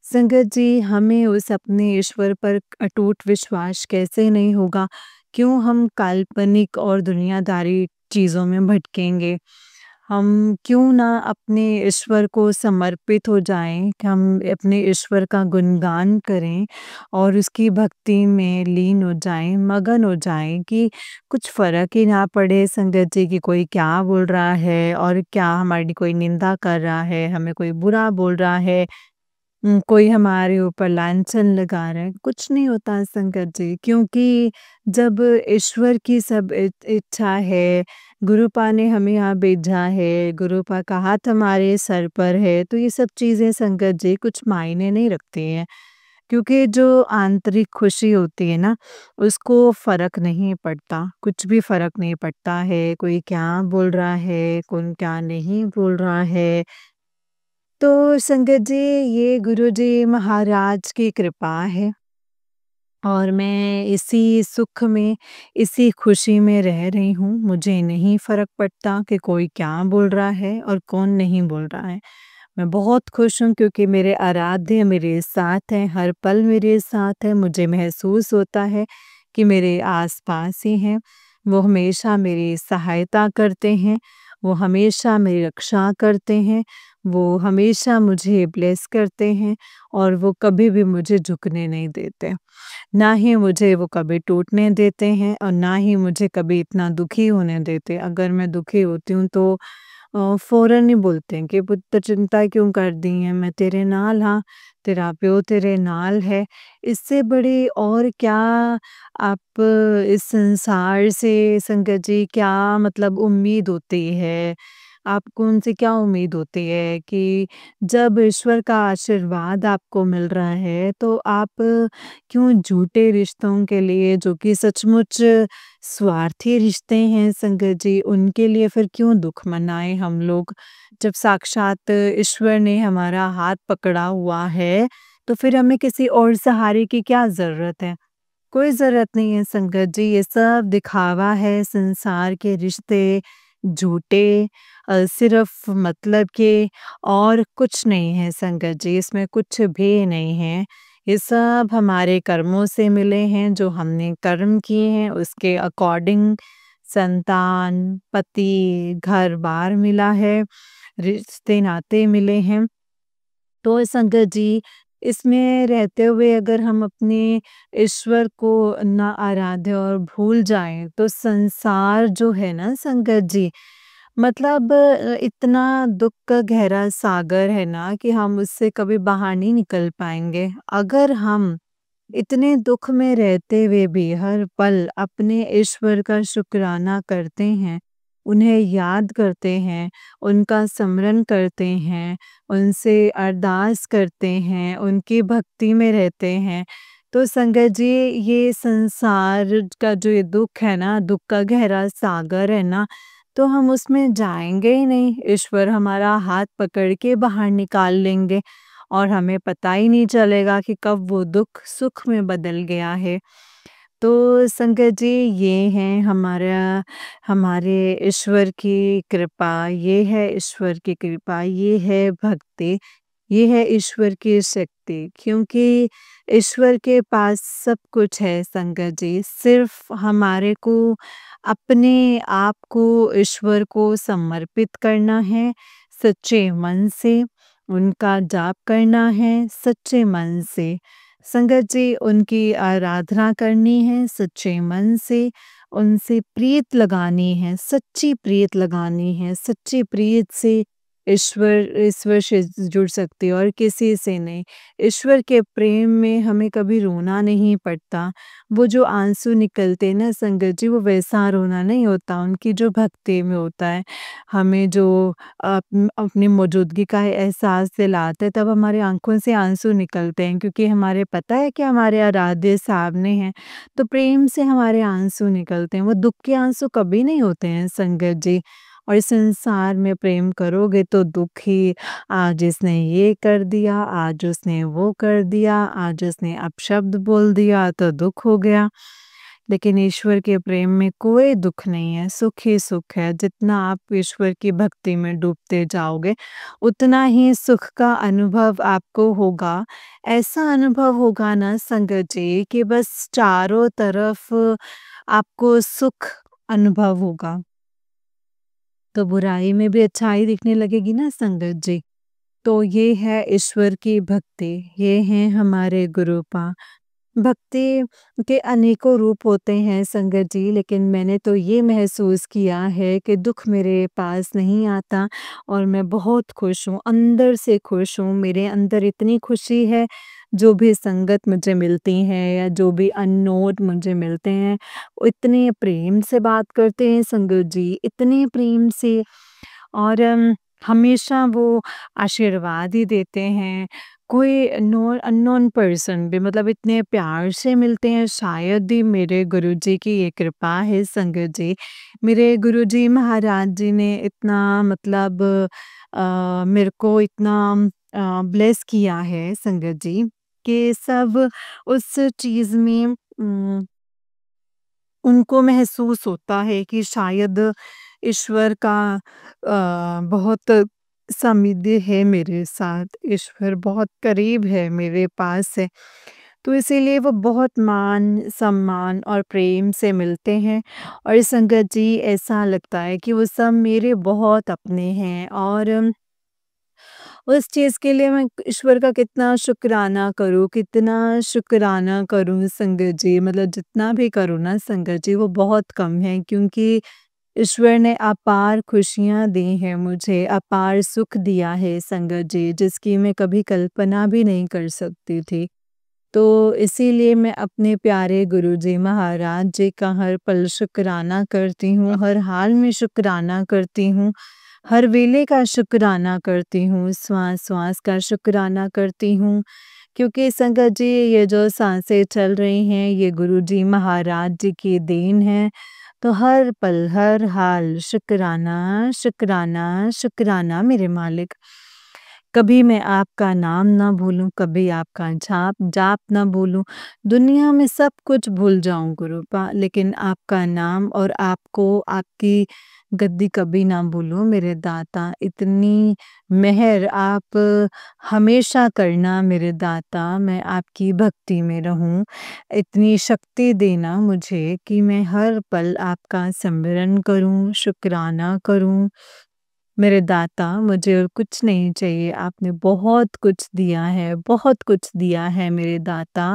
संगत जी हमें उस अपने ईश्वर पर अटूट विश्वास कैसे नहीं होगा? क्यों हम काल्पनिक और दुनियादारी चीज़ों में भटकेंगे? हम क्यों ना अपने ईश्वर को समर्पित हो जाएँ, कि हम अपने ईश्वर का गुणगान करें और उसकी भक्ति में लीन हो जाएँ, मगन हो जाएँ कि कुछ फ़र्क ही ना पड़े संगत जी कि कोई क्या बोल रहा है और क्या हमारी कोई निंदा कर रहा है, हमें कोई बुरा बोल रहा है। कोई हमारे ऊपर लांछन लगा रहा है, कुछ नहीं होता संगत जी, क्योंकि जब ईश्वर की सब इच्छा है, गुरुपा ने हमें यहाँ भेजा है, गुरुपा का हाथ हमारे सर पर है, तो ये सब चीज़ें संगत जी कुछ मायने नहीं रखती हैं। क्योंकि जो आंतरिक खुशी होती है ना, उसको फ़र्क नहीं पड़ता, कुछ भी फ़र्क नहीं पड़ता है, कोई क्या बोल रहा है, कौन क्या नहीं बोल रहा है। तो संगत जी, ये गुरुजी महाराज की कृपा है और मैं इसी सुख में, इसी खुशी में रह रही हूँ। मुझे नहीं फ़र्क पड़ता कि कोई क्या बोल रहा है और कौन नहीं बोल रहा है। मैं बहुत खुश हूँ क्योंकि मेरे आराध्य मेरे साथ हैं, हर पल मेरे साथ हैं। मुझे महसूस होता है कि मेरे आस-पास ही हैं। वो हमेशा मेरी सहायता करते हैं, वो हमेशा मेरी रक्षा करते हैं, वो हमेशा मुझे ब्लेस करते हैं और वो कभी भी मुझे झुकने नहीं देते। ना ही मुझे वो कभी टूटने देते हैं और ना ही मुझे कभी इतना दुखी होने देते। अगर मैं दुखी होती हूँ तो फ़ौरन ही बोलते हैं कि पुत्र चिंता क्यों कर दी है, मैं तेरे नाल हाँ, तेरा प्यो तेरे नाल है। इससे बड़ी और क्या आप इस संसार से संगत जी क्या मतलब उम्मीद होती है? आपको उनसे क्या उम्मीद होती है कि जब ईश्वर का आशीर्वाद आपको मिल रहा है, तो आप क्यों झूठे रिश्तों के लिए जो कि सचमुच स्वार्थी रिश्ते हैं संगत जी, उनके लिए फिर क्यों दुःख मनाएँ हम लोग? जब साक्षात ईश्वर ने हमारा हाथ पकड़ा हुआ है, तो फिर हमें किसी और सहारे की क्या ज़रूरत है? कोई ज़रूरत नहीं है संगत जी, ये सब दिखावा है, संसार के रिश्ते झूठे सिर्फ़ मतलब के और कुछ नहीं है संगत जी, इसमें कुछ भी नहीं है। ये सब हमारे कर्मों से मिले हैं, जो हमने कर्म किए हैं उसके अकॉर्डिंग संतान, पति, घर-बार मिला है, रिश्ते-नाते मिले हैं। तो संगत जी, इसमें रहते हुए अगर हम अपने ईश्वर को ना आराध्य और भूल जाएँ, तो संसार जो है ना संगत जी, मतलब इतना दुःख का गहरा सागर है ना कि हम उससे कभी बाहर नहीं निकल पाएँगे। अगर हम इतने दुःख में रहते हुए भी हर पल अपने ईश्वर का शुक्राना करते हैं, उन्हें याद करते हैं, उनका स्मरण करते हैं, उनसे अरदास करते हैं, उनकी भक्ति में रहते हैं, तो संगत जी ये संसार का जो ये दुःख है ना, दुःख का गहरा सागर है ना, तो हम उसमें जाएँगे ही नहीं। ईश्वर हमारा हाथ पकड़ के बाहर निकाल लेंगे। और हमें पता ही नहीं चलेगा कि कब वो दुःख सुख में बदल गया है। तो संगत जी, ये है हमारा हमारे ईश्वर की कृपा, ये है ईश्वर की कृपा, ये है भक्ति, ये है ईश्वर की शक्ति, क्योंकि ईश्वर के पास सब कुछ है संगत जी, सिर्फ़ हमारे को अपने आप को ईश्वर को समर्पित करना है, सच्चे मन से, उनका जाप करना है सच्चे मन से। संगत जी, उनकी आराधना करनी है सच्चे मन से, उनसे प्रीत लगानी है, सच्ची प्रीत लगानी है, सच्ची प्रीत से ईश्वर ईश्वर से जुड़ सकते हैं और किसी से नहीं। ईश्वर के प्रेम में हमें कभी रोना नहीं पड़ता। वो जो आँसू निकलते हैं ना संगत जी, वो वैसा रोना नहीं होता, उनकी जो भक्ति में होता है। हमें जो अपनी मौजूदगी का एहसास दिलाता है, तब हमारी आँखों से आँसू निकलते हैं क्योंकि हमारे पता है कि हमारे आराध्य सामने हैं, तो प्रेम से हमारे आँसू निकलते हैं। वो दुःख के आँसू कभी नहीं होते हैं संगत जी। और इस संसार में प्रेम करोगे तो दुःख ही, आज इसने ये कर दिया, आज उसने वो कर दिया, आज उसने अपशब्द बोल दिया तो दुःख हो गया। लेकिन ईश्वर के प्रेम में कोई दुःख नहीं है, सुख ही सुख है। जितना आप ईश्वर की भक्ति में डूबते जाओगे, उतना ही सुख का अनुभव आपको होगा। ऐसा अनुभव होगा ना संगत जी कि बस चारों तरफ आपको सुख अनुभव होगा। तो बुराई में भी अच्छाई दिखने लगेगी ना संगत जी। तो ये है ईश्वर की भक्ति, ये हैं हमारे गुरुपा। भक्ति के अनेकों रूप होते हैं संगत जी, लेकिन मैंने तो ये महसूस किया है कि दुःख मेरे पास नहीं आता और मैं बहुत खुश हूँ, अंदर से खुश हूँ। मेरे अंदर इतनी खुशी है, जो भी संगत मुझे मिलती हैं या जो भी अननोन मुझे मिलते हैं, वो इतने प्रेम से बात करते हैं संगत जी, इतने प्रेम से और हमेशा वो आशीर्वाद ही देते हैं। कोई अननोन पर्सन भी मतलब इतने प्यार से मिलते हैं, शायद ही मेरे गुरुजी की ये कृपा है संगत जी। मेरे गुरुजी महाराज जी ने इतना मतलब मेरे को इतना ब्लेस किया है संगत जी, कि सब उस चीज़ में उनको महसूस होता है कि शायद ईश्वर का बहुत सानिध्य है मेरे साथ, ईश्वर बहुत करीब है, मेरे पास है। तो इसीलिए वो बहुत मान-सम्मान और प्रेम से मिलते हैं और संगत जी ऐसा लगता है कि वो सब मेरे बहुत अपने हैं और उस चीज़ के लिए मैं ईश्वर का कितना शुक्राना करूँ संगत जी, मतलब जितना भी करूँ ना संगत जी वो बहुत कम है क्योंकि ईश्वर ने अपार खुशियाँ दी हैं मुझे, अपार सुख दिया है संगत जी, जिसकी मैं कभी कल्पना भी नहीं कर सकती थी। तो इसीलिए मैं अपने प्यारे गुरुजी महाराज जी का हर पल शुक्राना करती हूँ, हर हाल में शुक्राना करती हूँ, हर वेले का शुक्राना करती हूँ, श्वास-श्वास का शुक्राना करती हूँ। क्योंकि संगत जी ये जो साँसें चल रही हैं, ये गुरुजी महाराज जी की देन है। तो हर पल, हर हाल शुक्राना, शुक्राना, शुक्राना मेरे मालिक। कभी मैं आपका नाम ना भूलूँ, कभी आपका जाप ना भूलूँ। दुनिया में सब कुछ भूल जाऊँ गुरूपा, लेकिन आपका नाम और आपको, आपकी गद्दी कभी ना भूलूँ मेरे दाता। इतनी मेहर आप हमेशा करना मेरे दाता, मैं आपकी भक्ति में रहूँ। इतनी शक्ति देना मुझे कि मैं हर पल आपका सिमरन करूँ, शुक्राना करूँ। मेरे दाता मुझे और कुछ नहीं चाहिए, आपने बहुत कुछ दिया है, बहुत कुछ दिया है मेरे दाता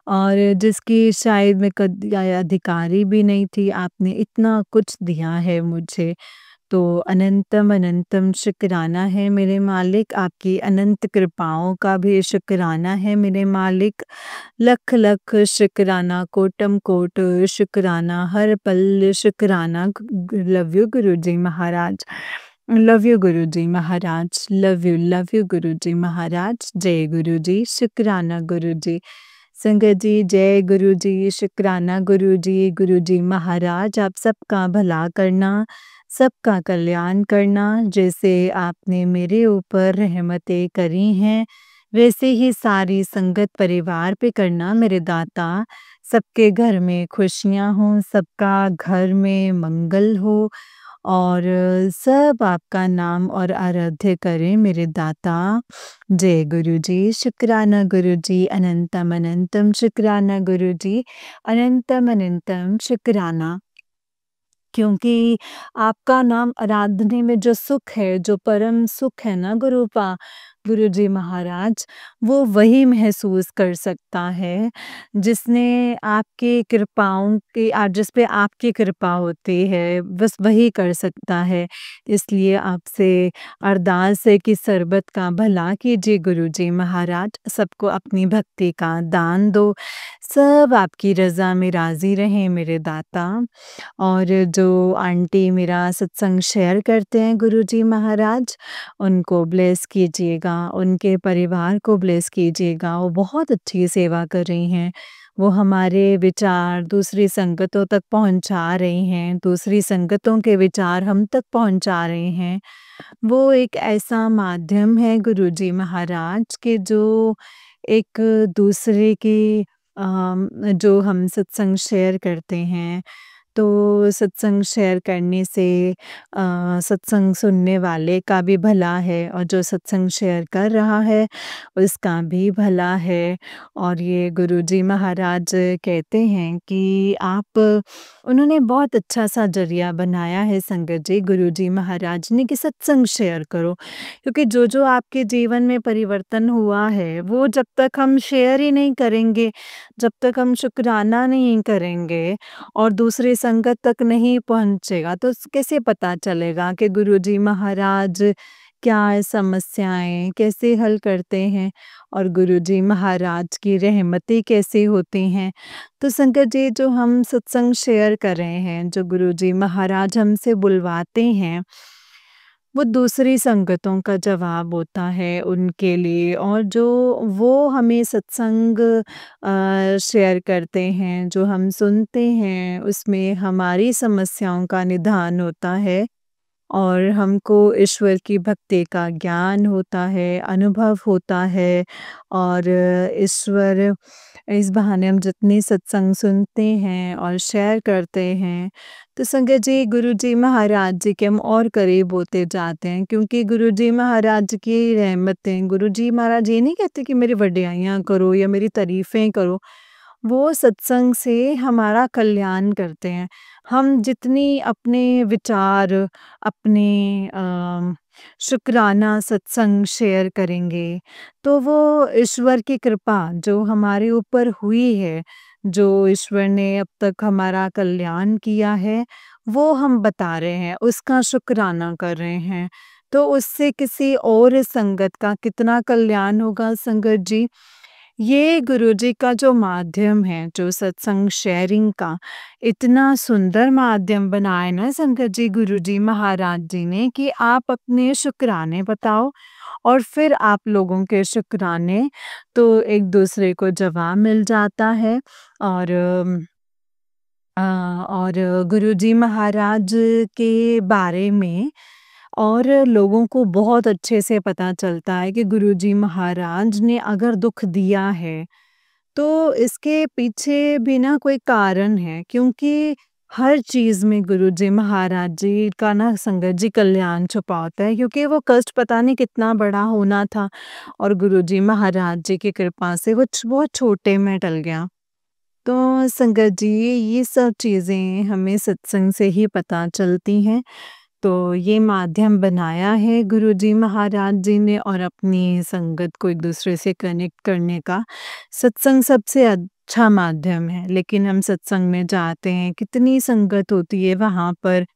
और जिसकी शायद मैं कद अधिकारी भी नहीं थी, आपने इतना कुछ दिया है मुझे। तो अनंतम अनंतम शुक्राना है मेरे मालिक, आपकी अनंत कृपाओं का भी शुक्राना है मेरे मालिक। लख लख शुक्राना, कोटम कोट शुक्राना, हर पल शुक्राना। Love you Guruji Maharaj. Love you Guruji Maharaj. Love you Guruji Maharaj. जय गुरुजी, शुक्राना गुरुजी। संगत जी जय गुरुजी, शुक्राना गुरुजी, गुरुजी महाराज आप सबका भला करना, सबका कल्याण करना। जैसे आपने मेरे ऊपर रहमतें करी हैं, वैसे ही सारी संगत परिवार पे करना मेरे दाता। सबके घर में खुशियाँ हों, सबका घर में मंगल हो और सब आपका नाम और आराध्य करें मेरे दाता। जय गुरुजी, शुक्राना गुरुजी, अनंतम अनंतम शुक्राना गुरुजी, अनंतम अनंतम शुक्राना। क्योंकि आपका नाम आराधने में जो सुख है, जो परम सुख है ना गुरुपा गुरुजी महाराज, वो वही महसूस कर सकता है, जिसने आपकी कृपाओं की जिस पे आपकी कृपा होती है, बस वही कर सकता है। इसलिए आपसे अरदास है कि सर्बत का भला कीजिए गुरुजी महाराज, सबको अपनी भक्ति का दान दो, सब आपकी रज़ा में राज़ी रहें मेरे दाता। और जो आंटी मेरा सत्संग शेयर करते हैं गुरुजी महाराज, उनको ब्लेस कीजिएगा, उनके परिवार को ब्लेस कीजिएगा, वो बहुत अच्छी सेवा कर रही हैं। वो हमारे विचार दूसरी संगतों तक पहुँचा रही हैं, दूसरी संगतों के विचार हम तक पहुँचा रहे हैं। वो एक ऐसा माध्यम है गुरुजी महाराज कि जो एक दूसरे की जो हम सत्संग शेयर करते हैं, तो सत्संग शेयर करने से सत्संग सुनने वाले का भी भला है और जो सत्संग शेयर कर रहा है उसका भी भला है। और ये गुरुजी महाराज कहते हैं कि आप उन्होंने बहुत अच्छा-सा ज़रिया बनाया है संगत जी, गुरुजी महाराज ने, कि सत्संग शेयर करो। क्योंकि जो-जो आपके जीवन में परिवर्तन हुआ है, वो जब तक हम शेयर ही नहीं करेंगे, जब तक हम शुकराना नहीं करेंगे और दूसरी संगत तक नहीं पहुँचेगा, तो कैसे पता चलेगा कि गुरुजी महाराज क्या समस्याएँ कैसे हल करते हैं और गुरुजी महाराज की रहमतें कैसे होती हैं। तो संगत जी, जो हम सत्संग शेयर कर रहे हैं, जो गुरुजी महाराज हमसे बुलवाते हैं, वो दूसरी संगतों का जवाब होता है उनके लिए। और जो वो हमें सत्संग शेयर करते हैं, जो हम सुनते हैं, उसमें हमारी समस्याओं का निदान होता है और हमको ईश्वर की भक्ति का ज्ञान होता है, अनुभव होता है। और ईश्वर, इस बहाने हम जितने सत्संग सुनते हैं और शेयर करते हैं, तो संगत जी, गुरुजी महाराज जी के हम और करीब होते जाते हैं। क्योंकि गुरुजी महाराज की रहमतें, गुरुजी महाराज ये नहीं कहते कि मेरी वड्याइयाँ करो या मेरी तारीफ़ें करो, वो सत्संग से हमारा कल्याण करते हैं। हम जितनी अपने विचार, अपने शुकराना सत्संग शेयर करेंगे, तो वो ईश्वर की कृपा जो हमारे ऊपर हुई है, जो ईश्वर ने अब तक हमारा कल्याण किया है, वो हम बता रहे हैं, उसका शुकराना कर रहे हैं। तो उससे किसी और संगत का कितना कल्याण होगा संगत जी। ये गुरुजी का जो माध्यम है, जो सत्संग शेयरिंग का इतना सुंदर माध्यम बनाया ना संगत जी गुरुजी महाराज जी ने, कि आप अपने शुक्राने बताओ और फिर आप लोगों के शुक्राने, तो एक दूसरे को जवाब मिल जाता है। और और गुरुजी महाराज के बारे में और लोगों को बहुत अच्छे से पता चलता है कि गुरुजी महाराज ने अगर दुख दिया है, तो इसके पीछे भी ना कोई कारण है। क्योंकि हर चीज़ में गुरुजी महाराज जी का ना संगत जी कल्याण छुपा होता है। क्योंकि वो कष्ट पता नहीं कितना बड़ा होना था और गुरुजी महाराज जी की कृपा से वो बहुत छोटे में टल गया। तो संगत जी, ये सब चीज़ें हमें सत्संग से ही पता चलती हैं। तो ये माध्यम बनाया है गुरुजी महाराज जी ने और अपनी संगत को एक-दूसरे से कनेक्ट करने का। सत्संग सबसे अच्छा माध्यम है, लेकिन हम सत्संग में जाते हैं, कितनी संगत होती है वहाँ पर,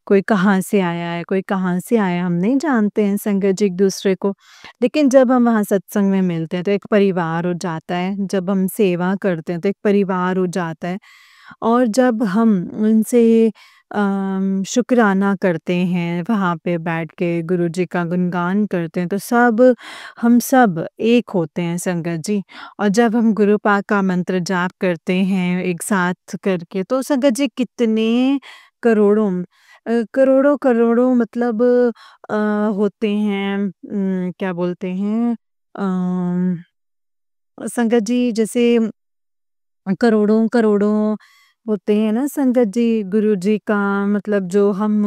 कोई कहाँ से आया है, कोई कहाँ से आया है, हम नहीं जानते हैं संगत जी एक-दूसरे को। लेकिन जब हम वहाँ सत्संग में मिलते हैं, तो एक परिवार हो जाता है, जब हम सेवा करते हैं, तो एक परिवार हो जाता है। और जब हम उनसे शुकराना करते हैं, वहाँ पे बैठ के गुरुजी का गुणगान करते हैं, तो हम सब एक होते हैं संगत जी। और जब हम गुरु पाक का मंत्र जाप करते हैं एक साथ करके, तो संगत जी कितने करोड़ों करोड़ों मतलब अ, होते हैं, क्या बोलते हैं, संगत जी, जैसे करोड़ों-करोड़ों होते हैं ना संगत जी, गुरुजी का मतलब जो हम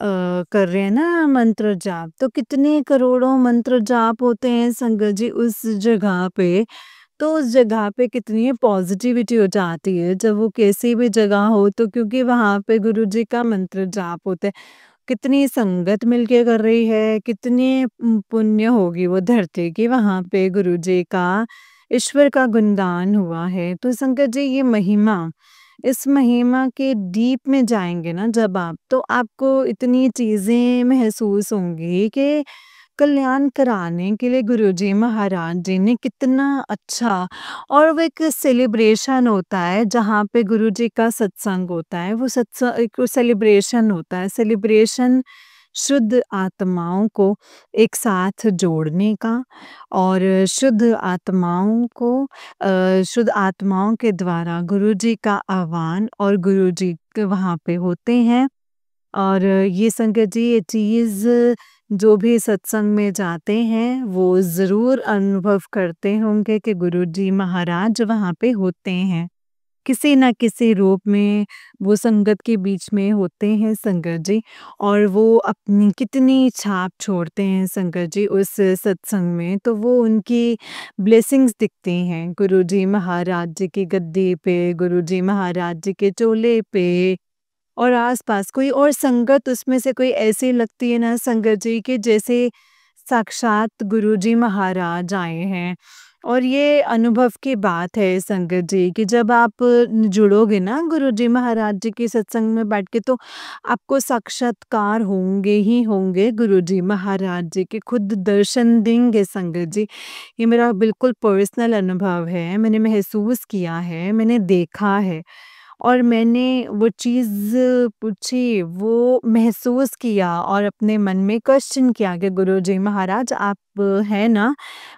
कर रहे हैं ना मंत्र जाप, तो कितने करोड़ों मंत्र जाप होते हैं संगत जी उस जगह पे। तो उस जगह पे कितनी पॉजिटिविटी हो जाती है जब वो कैसी भी जगह हो, तो क्योंकि वहाँ पे गुरुजी का मंत्र जाप होता है। कितनी संगत मिलके कर रही है, कितनी पुण्य होगी वो धरती की, वहाँ पे गुरुजी का, ईश्वर का गुणगान हुआ है। तो संगत जी, ये महिमा, इस महिमा के डीप में जाएँगे ना जब आप, तो आपको इतनी चीज़ें महसूस होंगी कि कल्याण कराने के लिए गुरुजी महाराज जी ने कितना अच्छा। और वो एक सेलिब्रेशन होता है जहाँ पे गुरुजी का सत्संग होता है, वो सत्संग एक सेलिब्रेशन होता है, सेलिब्रेशन शुद्ध आत्माओं को एक साथ जोड़ने का। और शुद्ध आत्माओं के द्वारा गुरुजी का आह्वान और गुरुजी के वहाँ पे होते हैं। और ये संगत जी, ये चीज़ जो भी सत्संग में जाते हैं, वो ज़रूर अनुभव करते होंगे कि गुरुजी महाराज वहाँ पे होते हैं। किसी न किसी रूप में वो संगत के बीच में होते हैं संगत जी, और वो अपनी कितनी छाप छोड़ते हैं संगत जी उस सत्संग में, तो वो उनकी ब्लेसिंग्स दिखती हैं गुरुजी महाराज जी की गद्दी पे, गुरुजी महाराज जी के चोले पे, और आस-पास कोई और संगत उसमें से कोई ऐसी लगती है ना संगत जी कि जैसे साक्षात गुरुजी महाराज आए हैं। और ये अनुभव की बात है संगत जी कि जब आप जुड़ोगे ना गुरुजी महाराज जी के सत्संग में बैठ के, तो आपको साक्षात्कार होंगे ही होंगे गुरुजी महाराज जी के, खुद दर्शन देंगे संगत जी। ये मेरा बिल्कुल पर्सनल अनुभव है, मैंने महसूस किया है, मैंने देखा है। और मैंने वो चीज़ पूछी, वो महसूस किया और अपने मन में क्वेश्चन किया कि गुरुजी महाराज आप हैं ना?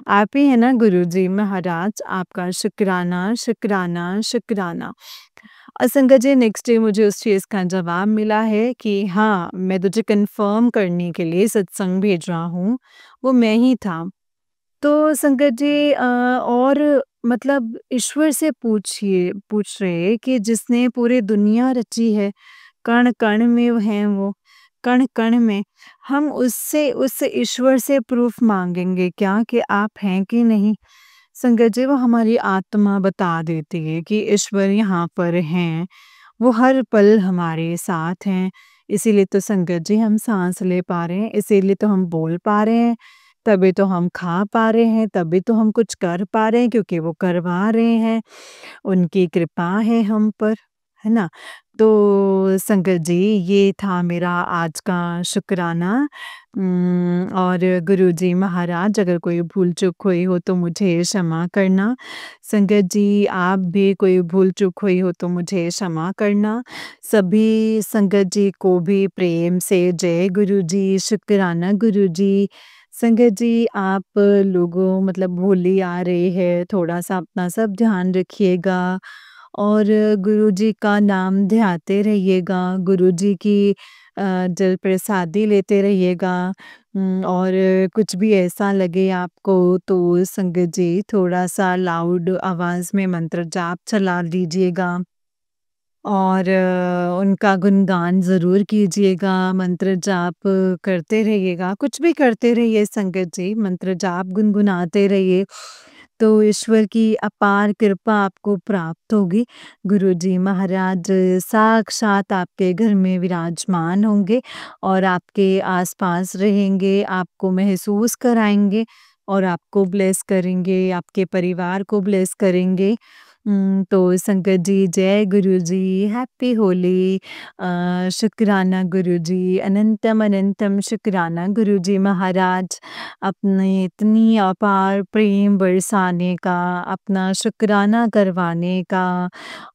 आप ही हैं ना गुरुजी महाराज? आपका शुक्राना, शुक्राना, शुक्राना। संगत जी नेक्स्ट डे मुझे उस चीज़ का जवाब मिला है कि हाँ, मैं तुझे कन्फर्म करने के लिए सत्संग भेज रहा हूँ, वो मैं ही था। तो संगत जी और मतलब ईश्वर से पूछ रहे कि जिसने पूरी दुनिया रची है, कण-कण में वो हैं वो, कण-कण में, हम उससे उस ईश्वर से प्रूफ़ माँगेंगे क्या कि आप हैं कि नहीं? संगत जी वो हमारी आत्मा बता देती है कि ईश्वर यहाँ पर हैं, वो हर पल हमारे साथ हैं। इसीलिए तो संगत जी हम साँस ले पा रहे हैं, इसीलिए तो हम बोल पा रहे हैं, तभी तो हम खा पा रहे हैं, तभी तो हम कुछ कर पा रहे हैं क्योंकि वो करवा रहे हैं, उनकी कृपा है हम पर, है ना? तो संगत जी ये था मेरा आज का शुक्राना। और गुरुजी महाराज अगर कोई भूल-चूक हुई हो तो मुझे क्षमा करना। संगत जी आप भी कोई भूल-चूक हुई हो तो मुझे क्षमा करना। सभी संगत जी को भी प्रेम से जय गुरुजी, शुक्राना गुरुजी। संगत जी आप लोगों मतलब होली आ रही है, थोड़ा-सा अपना सब ध्यान रखिएगा और गुरुजी का नाम ध्याते रहिएगा, गुरुजी की जल प्रसादी लेते रहिएगा। और कुछ भी ऐसा लगे आपको तो संगत जी थोड़ा-सा लाउड आवाज़ में मंत्र जाप चला लीजिएगा। और उनका गुणगान ज़रूर कीजिएगा, मंत्र जाप करते रहिएगा, कुछ भी करते रहिए संगत जी, मंत्र जाप गुनगुनाते रहिए, तो ईश्वर की अपार कृपा आपको प्राप्त होगी। गुरुजी महाराज साक्षात आपके घर में विराजमान होंगे और आपके आस-पास रहेंगे, आपको महसूस कराएँगे और आपको ब्लेस करेंगे, आपके परिवार को ब्लेस करेंगे। तो संगत जी जय गुरुजी, हैप्पी होली। शुक्राना गुरुजी, अनंतम अनंतम शुक्राना गुरुजी महाराज, अपनी इतनी अपार प्रेम बरसाने का, अपना शुक्राना करवाने का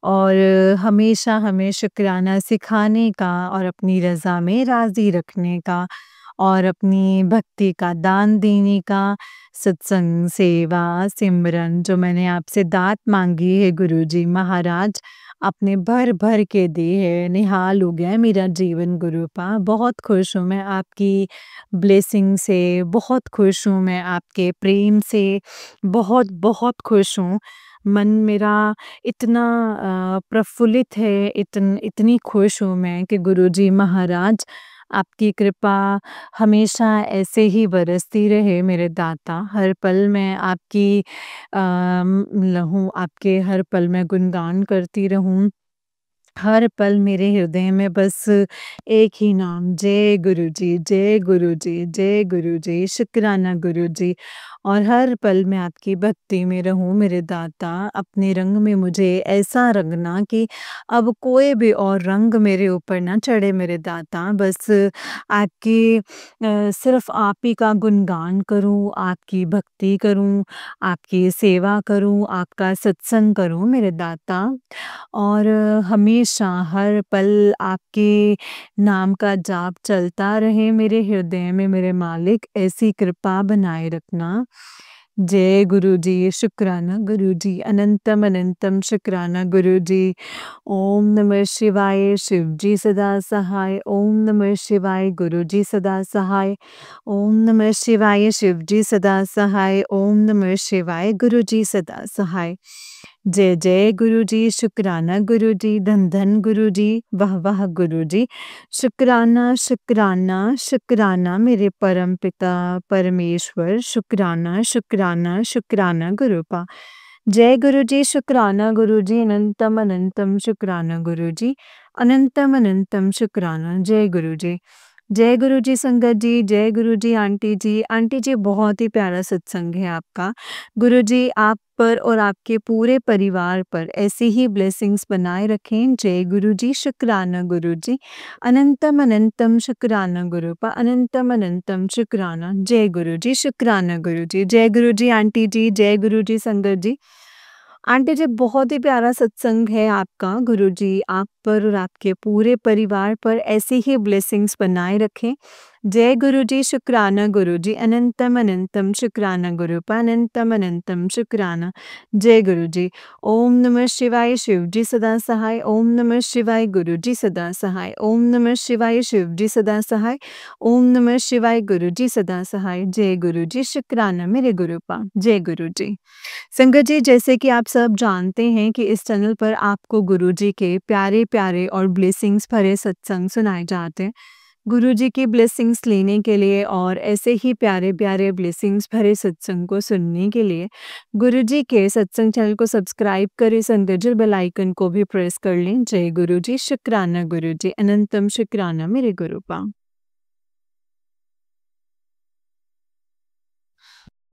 और हमेशा हमें शुक्राना सिखाने का और अपनी रज़ा में राज़ी रखने का और अपनी भक्ति का दान देने का, सत्संग, सेवा, सिमरन जो मैंने आपसे दात माँगी है गुरुजी महाराज, आपने भर-भर के दी है, निहाल हो गया है मेरा जीवन गुरुपा। बहुत खुश हूँ मैं आपकी ब्लेसिंग से, बहुत खुश हूँ मैं आपके प्रेम से, बहुत-बहुत खुश हूँ। मन मेरा इतना प्रफुल्लित है, इतनी खुश हूँ मैं कि गुरुजी महाराज आपकी कृपा हमेशा ऐसे ही बरसती रहे मेरे दाता। हर पल मैं आपकी रहूँ, आपके हर पल मैं गुणगान करती रहूँ। हर पल मेरे हृदय में बस एक ही नाम जय गुरुजी, जय गुरुजी, जय गुरुजी, शुक्राना गुरुजी। और हर पल मैं आपकी भक्ति में रहूँ मेरे दाता, अपने रंग में मुझे ऐसा रंगना कि अब कोई भी और रंग मेरे ऊपर ना चढ़े मेरे दाता। बस आपकी सिर्फ़ आप ही का गुणगान करूँ, आपकी भक्ति करूँ, आपकी सेवा करूँ, आपका सत्संग करूँ मेरे दाता। और हमेशा हर पल आपके नाम का जाप चलता रहे मेरे हृदय में मेरे मालिक, ऐसी कृपा बनाए रखना। जय गुरुजी, शुक्राना गुरुजी, अनंतम अनंतम शुक्राना गुरुजी। ओम नमः शिवाय, शिव जी सदा सहाय। ओम नमः शिवाय, गुरुजी सदा सहाय। ओम नमः शिवाय, शिव जी सदा सहाय। ओम नमः शिवाय, गुरुजी सदा सहाय। जय जय गुरु जी, शुक्राना गुरु जी, धन धन गुरु जी, वाह वाह गुरु जी। शुक्राना शुक्राना शुक्राना मेरे परम पिता परमेश्वर, शुक्राना शुक्राना शुक्राना गुरुपा। जय गुरु जी, शुक्राना गुरु जी, अनंतम अनंतम शुक्राना गुरु जी, अनंतम अनंतम शुक्राना। जय गुरु जी। जय गुरु जी संगत जी, जय गुरु जी आंटी जी। आंटी जी बहुत ही प्यारा सत्संग है आपका। गुरु जी आप पर और आपके पूरे परिवार पर ऐसी ही ब्लेसिंग्स बनाए रखें। जय गुरु जी, शुक्राना गुरु जी, अनंतम अनंतम शुक्राना गुरुपा, अनंतम अनंतम शुक्राना। जय गुरु जी, शुक्राना गुरु जी। जय गुरु जी आंटी जी, जय गुरु जी संगत जी। आंटी जी बहुत ही प्यारा सत्संग है आपका। गुरु जी आप पर और आपके पूरे परिवार पर ऐसी ही ब्लेसिंग्स बनाए रखें। जय गुरु जी, शुक्राना गुरु जी, अनंतम अनंतम शुक्राना गुरुपा, अनंतम अनंतम शुक्राना। जय गुरु जी। ओम नमः शिवाय, शिव जी सदा सहाय। ओम नमः शिवाय, गुरु जी सदा सहाय। ओम नमः शिवाय, शिव जी सदा सहाय। ओम नमः शिवाय, गुरु जी सदा सहाय। जय गुरु जी, शुक्राना मेरे गुरुपा। जय गुरु जी। संगत जी जैसे कि आप सब जानते हैं कि इस चैनल पर आपको गुरुजी के प्यारे-प्यारे और ब्लेसिंग्स भरे सत्संग सुनाए जाते हैं। गुरुजी की ब्लेसिंग्स लेने के लिए और ऐसे ही प्यारे-प्यारे ब्लेसिंग्स भरे सत्संग को सुनने के लिए गुरुजी के सत्संग चैनल को सब्सक्राइब करें, संगत जी बेल आइकन को भी प्रेस कर लें। जय गुरुजी, शुक्राना गुरुजी, अनंतम शुक्राना मेरे गुरुपा।